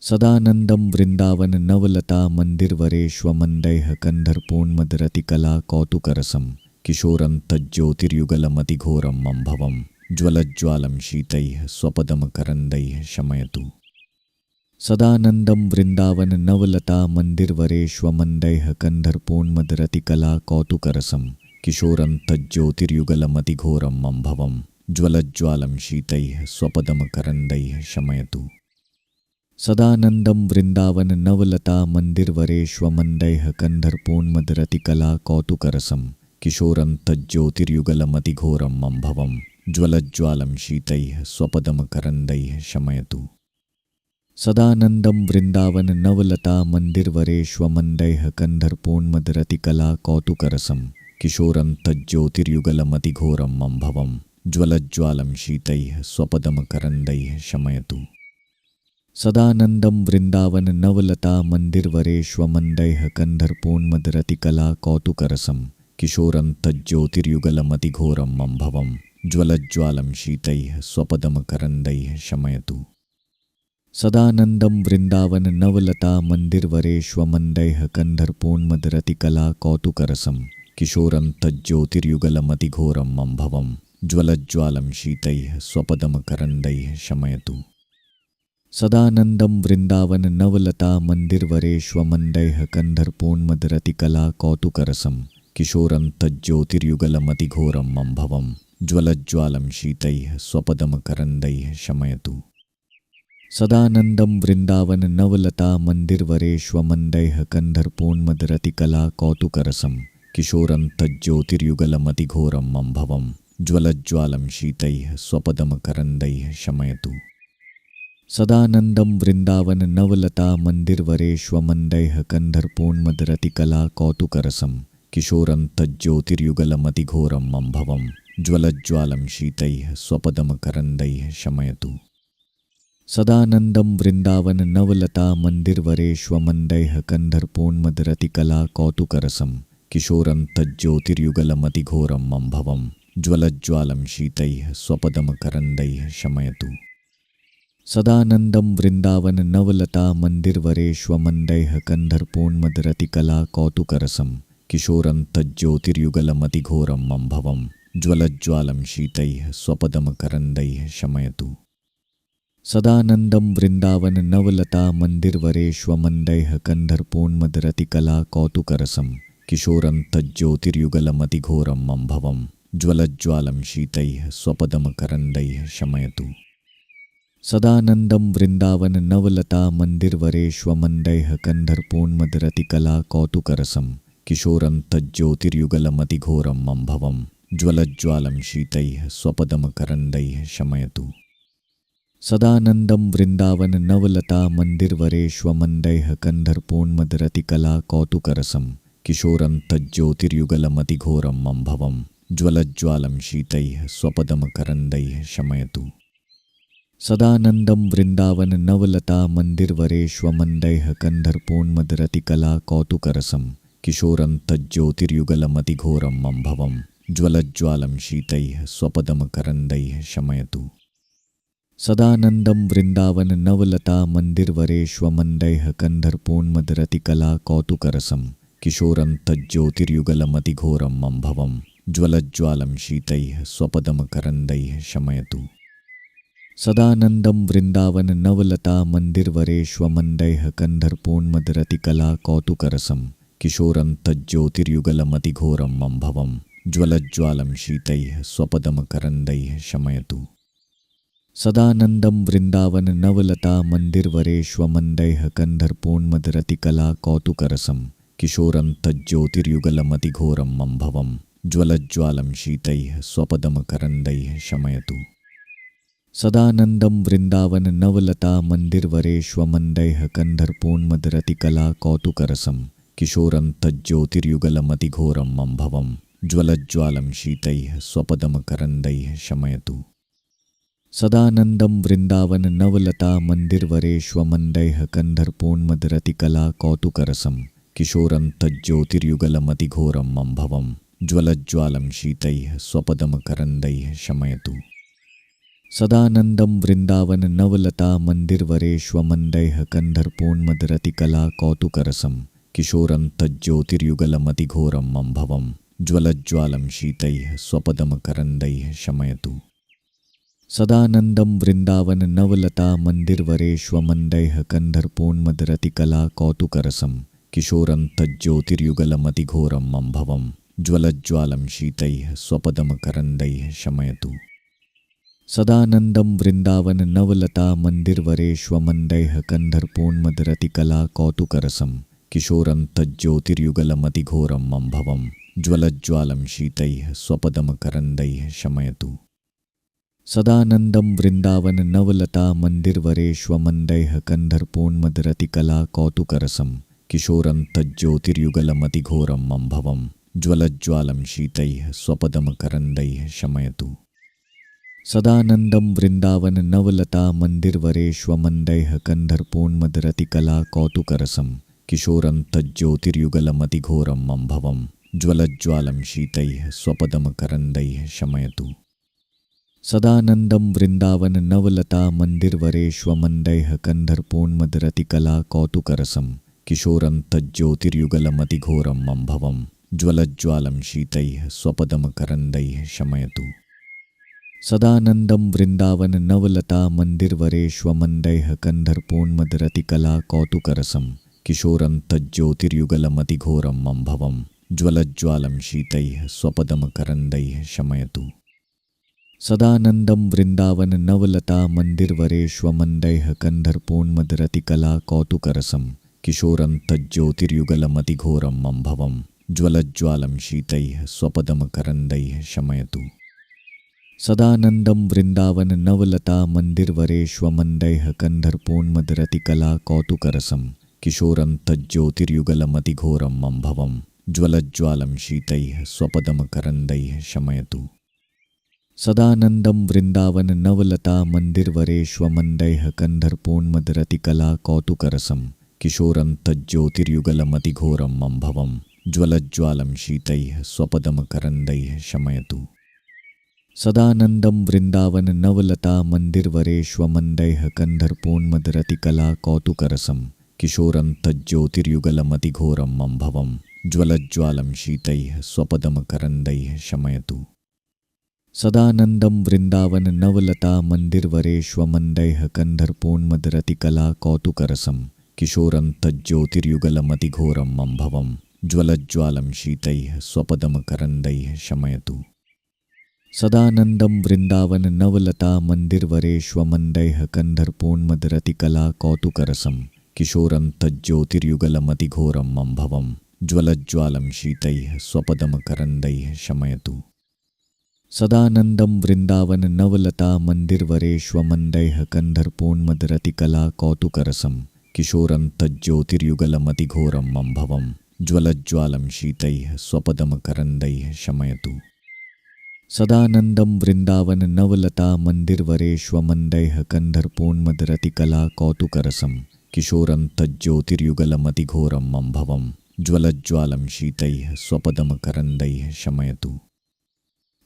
सदानन्दं वृन्दावन नवलता मन्दिरवरेष्वमण्डैः कन्धर्पोन्मदरतिकला कौतुकरसं किशोरं तज्ज्योतिर्युगलमतिघोरं मम्भवं ज्वलज्ज्वालं शीतैः स्वपदमकरन्दैः शमयतु। सदानन्दं वृन्दावन नवलता मन्दिरवरेष्वमण्डैः कन्धर्पोन्मदरतिकला कौतुकरसं किशोरं तज्ज्योतिर्युगलमतिघोरं मम्भवं ज्वलज्ज्वालं शीतैः स्वपदमकरन्दैः शमयतु। सदानन्दं वृन्दावन नवलता मन्दिरवरेष्वमण्डैः कन्धर्पोन्मदरतिकला कौतुकरसं किशोरं तज्ज्योतिर्युगलमतिघोरं मम्भवं ज्वलज्ज्वालं शीतैः स्वपदमकरन्दैः शमयतु। सदानन्दं वृन्दावन नवलता मन्दिरवरेष्वमण्डैः कन्धर्पोन्मदरतिकला कौतुकरसं किशोरं तज्ज्योतिर्युगलमतिघोरं मम्भवं ज्वलज्ज्वालं शीतैः स्वपदमकरन्दैः शमयतु। सदानन्दं वृन्दावन नवलता मन्दिरवरेष्वमण्डैः कन्धर्पोन्मदरतिकला कौतुकरसं किशोरं तज्ज्योतिर्युगलमतिघोरं मम्भवं ज्वलज्ज्वालं शीतैः स्वपदमकरन्दैः शमयतु। सदानन्दं वृन्दावन नवलता मन्दिरवरेष्वमण्डैः कन्धर्पोन्मदरतिकला कौतुकरसं किशोरं तज्ज्योतिर्युगलमतिघोरं मम्भवं ज्वलज्ज्वालं शीतैः स्वपदमकरन्दैः शमयतु। सदानन्दं वृन्दावन नवलता मन्दिरवरेष्वमण्डैः कन्धर्पोन्मदरतिकला कौतुकरसं किशोरं तज्ज्योतिर्युगलमतिघोरं मम्भवं ज्वलज्ज्वालं शीतैः स्वपदमकरन्दैः शमयतु। सदानन्दं वृन्दावन नवलता मन्दिरवरेष्वमण्डैः कन्धर्पोन्मदरतिकला कौतुकरसं किशोरं तज्ज्योतिर्युगलमतिघोरं मम्भवं ज्वलज्ज्वालं शीतैः स्वपदमकरन्दैः शमयतु। सदानन्दं वृन्दावन नवलता मन्दिरवरेष्वमन्दैः कन्धर्पोन्मदरतिकला कौतुकरसं किशोरं तज्ज्योतिर्युगलमतिघोरम् अम्भवं ज्वलज्ज्वालं शीतैः स्वपदमकरन्दैः शमयतु। सदानन्दं वृन्दावन नवलता मन्दिरवरेष्वमन्दैः कन्धर्पोन्मदरतिकला कौतुकरसं किशोरं तज्ज्योतिर्युगलमतिघोरम् अम्भवं ज्वलज्ज्वालं शीतैः स्वपदमकरन्दैः शमयतु। सदानन्दं वृन्दावन नवलता मन्दिरवरेष्वमन्दैः कन्धर्पोन्मदरतिकला कौतुकरसं किशोरं तज्ज्योतिर्युगलमतिघोरम् अम्भवं ज्वलज्ज्वालं शीतैः स्वपदमकरन्दैः शमयतु। सदानन्दं वृन्दावन नवलता मन्दिरवरेष्वमन्दैः कन्धर्पोन्मदरतिकला कौतुकरसं किशोरं तज्ज्योतिर्युगलमतिघोरम् अम्भवं ज्वलज्ज्वालं शीतैः स्वपदमकरन्दैः शमयतु। सदानन्दं वृन्दावन नवलता मन्दिरवरेष्वमन्दैः कन्धर्पोन्मदरतिकला कौतुकरसं किशोरं तज्ज्योतिर्युगलमतिघोरम् अम्भवं ज्वलज्ज्वालं शीतैः स्वपदमकरन्दैः शमयतु। सदानन्दं वृन्दावन नवलता मन्दिरवरेष्वमन्दैः कन्धर्पोन्मदरतिकला कौतुकरसं किशोरं तज्ज्योतिर्युगलमतिघोरम् अम्भवं ज्वलज्ज्वालं शीतैः स्वपदमकरन्दैः शमयतु। सदानन्दं वृन्दावन नवलता मन्दिरवरेष्वमन्दैः कन्धर्पोन्मदरतिकला कौतुकरसं किशोरं तज्ज्योतिर्युगलमतिघोरम् अम्भवं ज्वलज्ज्वालं शीतैः स्वपदमकरन्दैः शमयतु। सदानन्दं वृन्दावन नवलता मन्दिरवरेष्वमन्दैः कन्धर्पोन्मदरतिकला कौतुकरसं किशोरं तज्ज्योतिर्युगलमतिघोरम् अम्भवं ज्वलज्ज्वालं शीतैः स्वपदमकरन्दैः शमयतु। सदानन्दं वृन्दावन नवलता मन्दिरवरेष्वमन्दैः कन्धर्पोन्मदरतिकला कौतुकरसं किशोरं तज्ज्योतिर्युगलमतिघोरम् अम्भवं ज्वलज्ज्वालं शीतैः स्वपदमकरन्दैः शमयतु। सदानन्दं वृन्दावन नवलता मन्दिरवरेष्वमन्दैः कन्धर्पोन्मदरतिकला कौतुकरसं किशोरं तज्ज्योतिर्युगलमतिघोरम् अम्भवं ज्वलज्ज्वालं शीतैः स्वपदमकरन्दैः शमयतु। सदानन्दं वृन्दावन नवलता मन्दिरवरेष्वमन्दैः कन्धर्पोन्मदरतिकला कौतुकरसं किशोरं तज्ज्योतिर्युगलमतिघोरम् अम्भवं ज्वलज्ज्वालं शीतैः स्वपदमकरन्दैः शमयतु। सदानन्दं वृन्दावन नवलता मन्दिरवरेष्वमन्दैः कन्धर्पोन्मदरतिकला कौतुकरसं किशोरं तज्ज्योतिर्युगलमतिघोरम् अम्भवं ज्वलज्ज्वालं शीतैः स्वपदमकरन्दैः शमयतु। सदानन्दं वृन्दावन नवलता मन्दिरवरेष्वमन्दैः कन्धर्पोन्मदरतिकला कौतुकरसं किशोरं तज्ज्योतिर्युगलमतिघोरम् अम्भवं ज्वलज्ज्वालं शीतैः स्वपदमकरन्दैः शमयतु। सदानन्दं वृन्दावन नवलता मन्दिरवरेष्वमन्दैः कन्धर्पोन्मदरतिकला कौतुकरसं किशोरं तज्ज्योतिर्युगलमतिघोरम् अम्भवं ज्वलज्ज्वालं शीतैः स्वपदमकरन्दैः शमयतु। सदानन्दं वृन्दावन नवलता मन्दिरवरेष्वमन्दैः कन्धर्पोन्मदरतिकला कौतुकरसं किशोरं तज्ज्योतिर्युगलमतिघोरम् अम्भवं ज्वलज्ज्वालं शीतैः स्वपदमकरन्दैः शमयतु। सदानन्दं वृन्दावन नवलता मन्दिरवरेष्वमन्दैः कन्धर्पोन्मदरतिकला कौतुकरसं किशोरं तज्ज्योतिर्युगलमतिघोरम् अम्भवं ज्वलज्ज्वालं शीतैः स्वपदमकरन्दैः शमयतु। सदानन्दं वृन्दावन नवलता मन्दिरवरेष्वमन्दैः कन्धर्पोन्मदरतिकला कौतुकरसं किशोरं तज्ज्योतिर्युगलमतिघोरम् अम्भवं ज्वलज्ज्वालं शीतैः स्वपदमकरन्दैः शमयतु। सदानन्दं वृन्दावन नवलता मन्दिरवरेष्वमन्दैः कन्धर्पोन्मदरतिकला कौतुकरसं किशोरं तज्ज्योतिर्युगलमतिघोरम् अम्भवं ज्वलज्ज्वालं शीतैः स्वपदमकरन्दैः शमयतु। सदानन्दं वृन्दावन नवलता मन्दिरवरेष्वमन्दैः कन्धर्पोन्मदरतिकला कौतुकरसं किशोरं तज्ज्योतिर्युगलमतिघोरम् अम्भवं ज्वलज्ज्वालं शीतैः स्वपदमकरन्दैः शमयतु। सदानन्दं वृन्दावन नवलता मन्दिरवरेष्वमन्दैः कन्धर्पोन्मदरतिकला कौतुकरसं किशोरं तज्ज्योतिर्युगलमतिघोरम् अम्भवं ज्वलज्ज्वालं शीतैः स्वपदमकरन्दैः शमयतु। सदानन्दं वृन्दावन नवलता मन्दिरवरेष्वमन्दैः कन्धर्पोन्मदरतिकला कौतुकरसं किशोरं तज्ज्योतिर्युगलमतिघोरम् अम्भवं ज्वलज्ज्वालं शीतैः स्वपदमकरन्दैः शमयतु। सदानन्दं वृन्दावन नवलता मन्दिरवरेष्वमन्दैः कन्धर्पोन्मदरतिकला कौतुकरसं किशोरं तज्ज्योतिर्युगलमतिघोरम् अम्भवं ज्वलज्ज्वालं शीतैः स्वपदमकरन्दैः शमयतु। सदानन्दं वृन्दावन नवलता मन्दिरवरेष्वमन्दैः कन्धर्पोन्मदरतिकला कौतुकरसं किशोरं तज्ज्योतिर्युगलमतिघोरम् अम्भवं ज्वलज्ज्वालं शीतैः स्वपदमकरन्दैः शमयतु। सदानन्दं वृन्दावन नवलता मन्दिरवरेष्वमन्दैः कन्धर्पोन्मदरतिकला कौतुकरसं किशोरं तज्ज्योतिर्युगलमतिघोरम् अम्भवं ज्वलज्ज्वालं शीतैः स्वपदमकरन्दैः शमयतु। सदानन्दं वृन्दावन नवलता मन्दिरवरेष्वमन्दैः कन्धर्पोन्मदरतिकला कौतुकरसं किशोरं तज्ज्योतिर्युगलमतिघोरम् अम्भवं ज्वलज्ज्वालं शीतैः स्वपदमकरन्दैः शमयतु। सदानन्दं वृन्दावन नवलता मन्दिरवरेष्वमन्दैः कन्धर्पोन्मदरतिकला कौतुकरसं किशोरं तज्ज्योतिर्युगलमतिघोरम् अम्भवं ज्वलज्ज्वालं शीतैः स्वपदमकरन्दैः शमयतु। सदानन्दं वृन्दावन नवलता मन्दिरवरेष्वमन्दैः कन्धर्पोन्मदरतिकला कौतुकरसं किशोरं तज्ज्योतिर्युगलमतिघोरम् अम्भवं ज्वलज्ज्वालं शीतैः स्वपदमकरन्दैः शमयतु।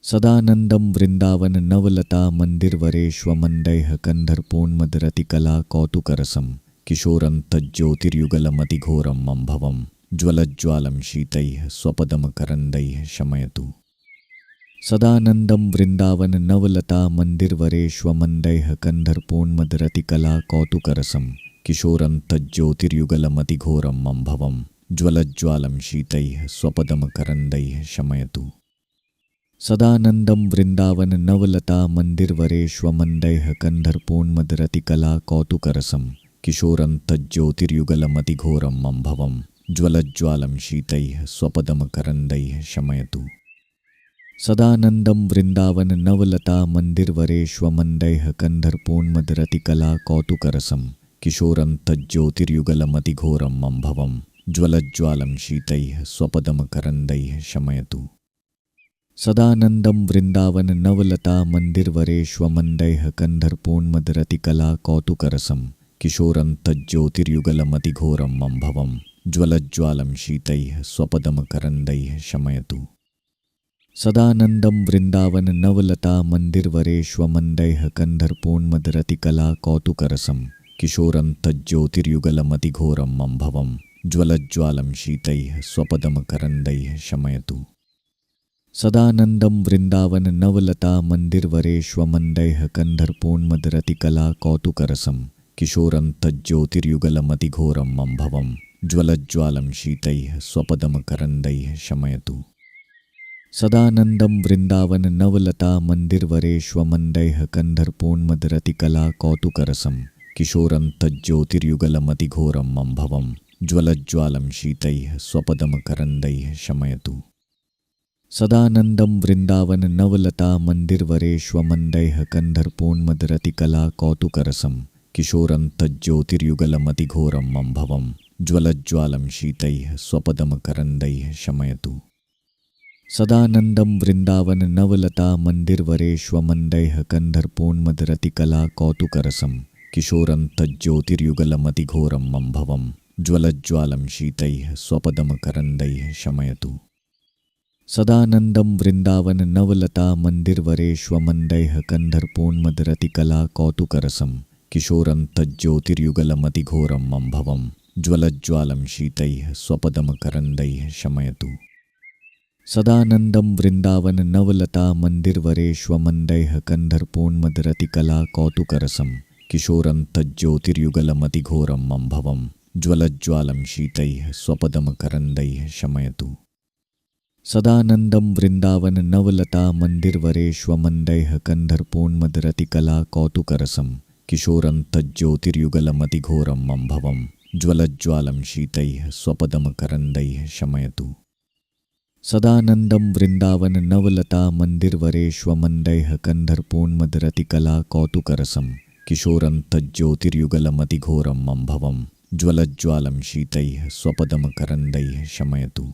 सदानन्दं वृन्दावन नवलता मन्दिरवरेष्वमन्दैः कन्धर्पोन्मदरतिकला कौतुकरसं किशोरं तज्ज्योतिर्युगलमतिघोरम् अम्भवं ज्वलज्ज्वालं शीतैः स्वपदमकरन्दैः शमयतु। सदानन्दं वृन्दावन नवलता मन्दिरवरेष्वमन्दैः कन्धर्पोन्मदरतिकला कौतुकरसं किशोरं तज्ज्योतिर्युगलमतिघोरम् अम्भवं ज्वलज्ज्वालं शीतैः स्वपदमकरन्दैः शमयतु। सदानन्दं वृन्दावन नवलता मन्दिरवरेष्वमन्दैः कन्धर्पोन्मदरतिकला कौतुकरसं किशोरं तज्ज्योतिर्युगलमतिघोरम् अम्भवं ज्वलज्ज्वालं शीतैः स्वपदमकरन्दैः शमयतु। सदानन्दं वृन्दावन नवलता मन्दिरवरेष्वमन्दैः कन्धर्पोन्मदरतिकला कौतुकरसं किशोरं तज्ज्योतिर्युगलमतिघोरम् अम्भवं ज्वलज्ज्वालं शीतैः स्वपदमकरन्दैः शमयतु। सदानन्दं वृन्दावन नवलता मन्दिरवरेष्वमन्दैः कन्धर्पोन्मदरतिकला कौतुकरसं किशोरं तज्ज्योतिर्युगलमतिघोरम् अम्भवं ज्वलज्ज्वालं शीतैः स्वपदमकरन्दैः शमयतु। सदानन्दं वृन्दावन नवलता मन्दिरवरेष्वमन्दैः कन्धर्पोन्मदरतिकला कौतुकरसं किशोरं तज्ज्योतिर्युगलमतिघोरम् अम्भवं ज्वलज्ज्वालं शीतैः स्वपदमकरन्दैः शमयतु। सदानन्दं वृन्दावन नवलता मन्दिरवरेष्वमन्दैः कन्धर्पोन्मदरतिकला कौतुकरसं किशोरं तज्ज्योतिर्युगलमतिघोरम् अम्भवं ज्वलज्ज्वालं शीतैः स्वपदमकरन्दैः शमयतु। सदानन्दं वृन्दावन नवलता मन्दिरवरेष्वमन्दैः कन्धर्पोन्मदरतिकला कौतुकरसं किशोरं तज्ज्योतिर्युगलमतिघोरम् अम्भवं ज्वलज्ज्वालं शीतैः स्वपदमकरन्दैः शमयतु। सदानन्दं वृन्दावन नवलता मन्दिरवरेष्वमन्दैः कन्धर्पोन्मदरतिकला कौतुकरसं किशोरं तज्ज्योतिर्युगलमतिघोरम् अम्भवं ज्वलज्ज्वालं शीतैः स्वपदमकरन्दैः शमयतु। सदानन्दं वृन्दावन नवलता मन्दिरवरेष्वमन्दैः कन्धर्पोन्मदरतिकला कौतुकरसं किशोरं तज्ज्योतिर्युगलमतिघोरम् अम्भवं ज्वलज्ज्वालं शीतैः स्वपदमकरन्दैः शमयतु। सदानन्दं वृन्दावन नवलता मन्दिरवरेष्वमन्दैः कन्धर्पोन्मदरतिकला कौतुकरसं किशोरं तज्ज्योतिर्युगलमतिघोरम् अम्भवं ज्वलज्ज्वालं शीतैः स्वपदमकरन्दैः शमयतु। सदानन्दं वृन्दावन नवलता मन्दिरवरेष्वमन्दैः कन्धर्पोन्मदरतिकला कौतुकरसं किशोरं तज्ज्योतिर्युगलमतिघोरम् अम्भवं ज्वलज्ज्वालं शीतैः स्वपदमकरन्दैः शमयतु। सदानन्दं वृन्दावन नवलता मन्दिरवरेष्वमन्दैः कन्धर्पोन्मदरतिकला कौतुकरसं किशोरं तज्ज्योतिर्युगलमतिघोरम् अम्भवं ज्वलज्ज्वालं शीतैः स्वपदमकरन्दैः शमयतु। सदानन्दं वृन्दावन नवलता मन्दिरवरेष्वमण्डैः कन्धर्पोन्मदरतिकला कौतुकरसं किशोरं तज्ज्योतिर्युगलमतिघोरम् अम्भवं ज्वलज्ज्वालं शीतैः स्वपदमकरन्दैः शमयतु।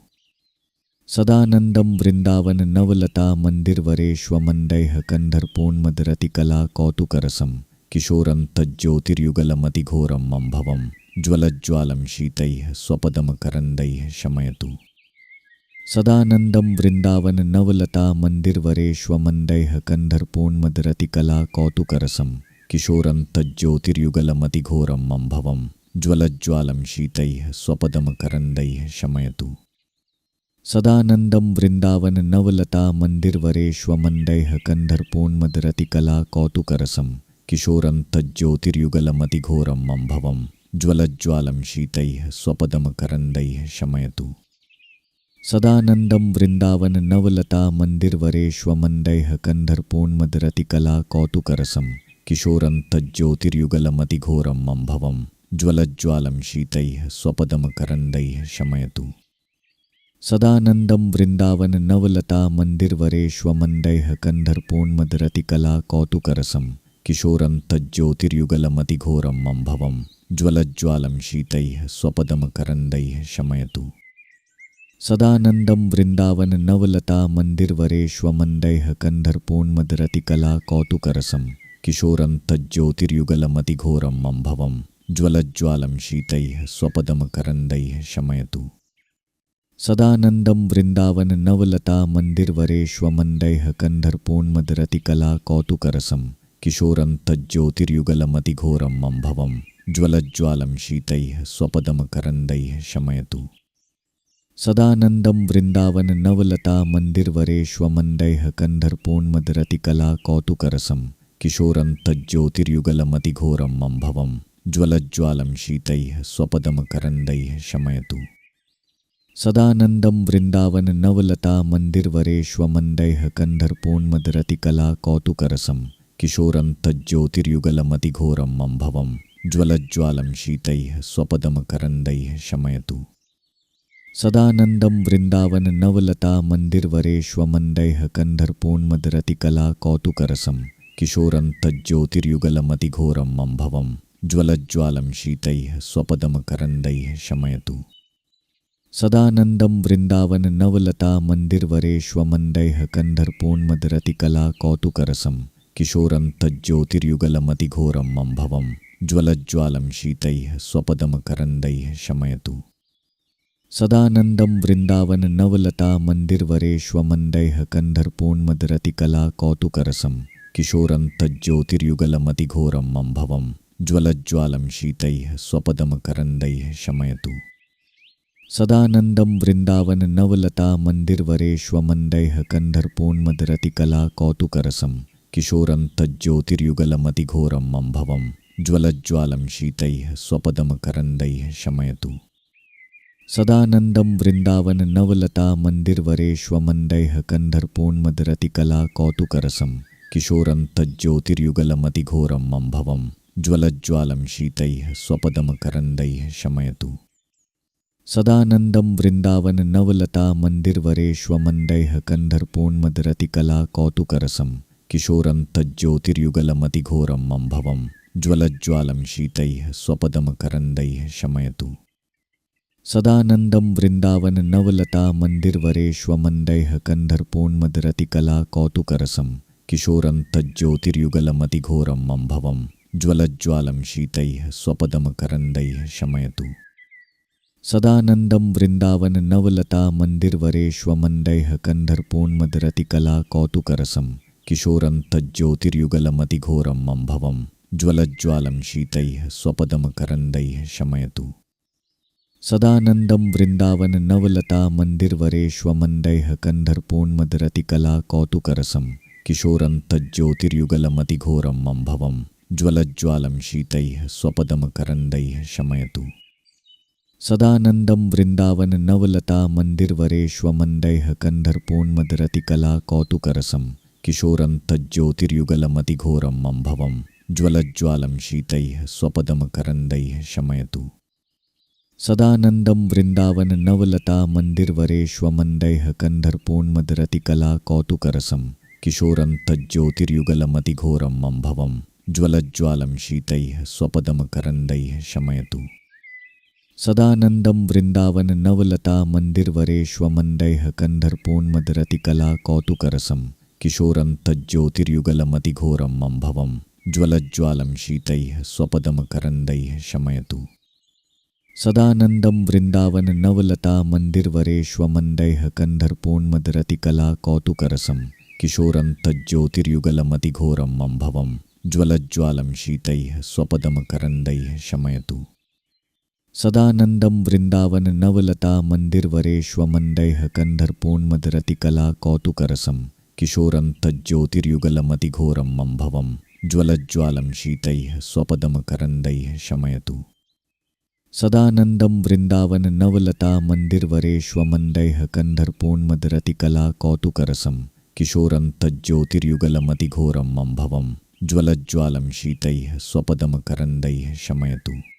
सदानन्दं वृन्दावन नवलता मन्दिरवरेष्वमण्डैः कन्धर्पोन्मदरतिकला कौतुकरसं किशोरं तज्ज्योतिर्युगलमतिघोरम् अम्भवं ज्वलज्ज्वालं शीतैः स्वपदमकरन्दैः शमयतु। सदानन्दं वृन्दावन नवलता मन्दिरवरेष्वमण्डैः कन्धर्पोन्मदरतिकला कौतुकरसं किशोरं तज्ज्योतिर्युगलमतिघोरम् अम्भवं ज्वलज्ज्वालं शीतैः स्वपदमकरन्दैः शमयतु। सदानन्दं वृन्दावन नवलता मन्दिरवरेष्वमण्डैः कन्धर्पोन्मदरतिकला कौतुकरसं किशोरं तज्ज्योतिर्युगलमतिघोरम् अम्भवं ज्वलज्ज्वालं शीतैः स्वपदमकरन्दैः शमयतु। सदानन्दं वृन्दावन नवलता मन्दिरवरेष्वमण्डैः कन्धर्पोन्मदरतिकला कौतुकरसं किशोरं तज्ज्योतिर्युगलमतिघोरम् अम्भवं ज्वलज्ज्वालं शीतैः स्वपदमकरन्दैः शमयतु। सदानन्दं वृन्दावन नवलता मन्दिरवरेष्वमण्डैः कन्धर्पोन्मदरतिकला कौतुकरसं किशोरं तज्ज्योतिर्युगलमतिघोरम् अम्भवं ज्वलज्ज्वालं शीतैः स्वपदमकरन्दैः शमयतु। सदानन्दं वृन्दावन नवलता मन्दिरवरेष्वमण्डैः कन्धर्पोन्मदरतिकला कौतुकरसं किशोरं तज्ज्योतिर्युगलमतिघोरम् अम्भवं ज्वलज्ज्वालं शीतैः स्वपदमकरन्दैः शमयतु। सदानन्दं वृन्दावन नवलता मन्दिरवरेष्वमण्डैः कन्धर्पोन्मदरतिकला कौतुकरसं किशोरं तज्ज्योतिर्युगलमतिघोरम् अम्भवं ज्वलज्ज्वालं शीतैः स्वपदमकरन्दैः शमयतु। सदानन्दं वृन्दावन नवलता मन्दिरवरेष्वमण्डैः कन्धर्पोन्मदरतिकला कौतुकरसं किशोरं तज्ज्योतिर्युगलमतिघोरम् अम्भवं ज्वलज्ज्वालं शीतैः स्वपदमकरन्दैः शमयतु। सदानन्दं वृन्दावन नवलता मन्दिरवरेष्वमण्डैः कन्धर्पोन्मदरतिकला कौतुकरसं किशोरं तज्ज्योतिर्युगलमतिघोरम् अम्भवं ज्वलज्ज्वालं शीतैः स्वपदमकरन्दैः शमयतु। सदानन्दं वृन्दावन नवलता मन्दिरवरेष्वमण्डैः कन्धर्पोन्मदरतिकला कौतुकरसं किशोरं तज्ज्योतिर्युगलमतिघोरम् अम्भवं ज्वलज्ज्वालं शीतैः स्वपदमकरन्दैः शमयतु। सदानन्दं वृन्दावन नवलता मन्दिरवरेष्वमण्डैः कन्धर्पोन्मदरतिकला कौतुकरसं किशोरं तज्ज्योतिर्युगलमतिघोरम् अम्भवं ज्वलज्ज्वालं शीतैः स्वपदमकरन्दैः शमयतु। सदानन्दं वृन्दावन नवलता मन्दिरवरेष्वमण्डैः कन्धर्पोन्मदरतिकला कौतुकरसं किशोरं तज्ज्योतिर्युगलमतिघोरम् अम्भवं ज्वलज्ज्वालं शीतैः स्वपदमकरन्दैः शमयतु। सदानन्दं वृन्दावन नवलता मन्दिरवरेष्वमण्डैः कन्धर्पोन्मदरतिकला कौतुकरसं किशोरं तज्ज्योतिर्युगलमतिघोरम् अम्भवं ज्वलज्ज्वालं शीतैः स्वपदमकरन्दैः शमयतु। सदानन्दं वृन्दावन नवलता मन्दिरवरेष्वमण्डैः कन्धर्पोन्मदरतिकला कौतुकरसं किशोरं तज्ज्योतिर्युगलमतिघोरम् अम्भवं ज्वलज्ज्वालं शीतैः स्वपदमकरन्दैः शमयतु। सदानन्दं वृन्दावन नवलता मन्दिरवरेष्वमण्डैः कन्धर्पोन्मदरतिकला कौतुकरसं किशोरं तज्ज्योतिर्युगलमतिघोरम् अम्भवं ज्वलज्ज्वालं शीतैः स्वपदमकरन्दैः शमयतु। सदानन्दं वृन्दावन नवलता मन्दिरवरेष्वमण्डैः कन्धर्पोन्मदरतिकला कौतुकरसं किशोरं तज्ज्योतिर्युगलमतिघोरम् अम्भवं ज्वलज्ज्वालं शीतैः स्वपदमकरन्दैः शमयतु। सदानन्दं वृन्दावन नवलता मन्दिरवरेष्वमण्डैः कन्धर्पोन्मदरतिकला कौतुकरसं किशोरं तज्ज्योतिर्युगलमतिघोरम् अम्भवं ज्वलज्ज्वालं शीतैः स्वपदमकरन्दैः शमयतु। सदानन्दं वृन्दावन नवलता मन्दिरवरेष्वमण्डैः कन्धर्पोन्मदरतिकला कौतुकरसं किशोरं तज्ज्योतिर्युगलमतिघोरम् अम्भवं ज्वलज्ज्वालं शीतैः स्वपदमकरन्दैः शमयतु। सदानन्दं वृन्दावन नवलता मन्दिरवरेष्वमण्डैः कन्धर्पोन्मदरतिकला कौतुकरसं किशोरं तज्ज्योतिर्युगलमतिघोरम् अम्भवं ज्वलज्ज्वालं शीतैः स्वपदमकरन्दैः शमयतु। सदानन्दं वृन्दावन नवलता मन्दिरवरेष्वमन्दैः कन्धर्पोन्मदरतिकला कौतुकरसं किशोरं तज्ज्योतिर्युगलमतिघोरम् अम्भवं ज्वलज्ज्वालं शीतैः स्वपदमकरन्दैः शमयतु। सदानन्दं वृन्दावन नवलता मन्दिरवरेष्वमन्दैः कन्धर्पोन्मदरतिकला कौतुकरसं किशोरं तज्ज्योतिर्युगलमतिघोरम् अम्भवं ज्वलज्ज्वालं शीतैः स्वपदमकरन्दैः शमयतु। सदानन्दं वृन्दावन नवलता मन्दिरवरेष्वमन्दैः कन्धर्पोन्मदरतिकला कौतुकरसं किशोरं तज्ज्योतिर्युगलमतिघोरम् अम्भवं ज्वलज्ज्वालं शीतैः स्वपदमकरन्दैः शमयतु। सदानन्दं वृन्दावन नवलता मन्दिरवरेष्वमन्दैः कन्धर्पोन्मदरतिकला कौतुकरसं किशोरं तज्ज्योतिर्युगलमतिघोरम् अम्भवं ज्वलज्ज्वालं शीतैः स्वपदमकरन्दैः शमयतु। सदानन्दं वृन्दावन नवलता मन्दिरवरेष्वमन्दैः कन्धर्पोन्मदरतिकला कौतुकरसं किशोरं तज्ज्योतिर्युगलमतिघोरम् अम्भवं ज्वलज्ज्वालं शीतैः स्वपदमकरन्दैः शमयतु।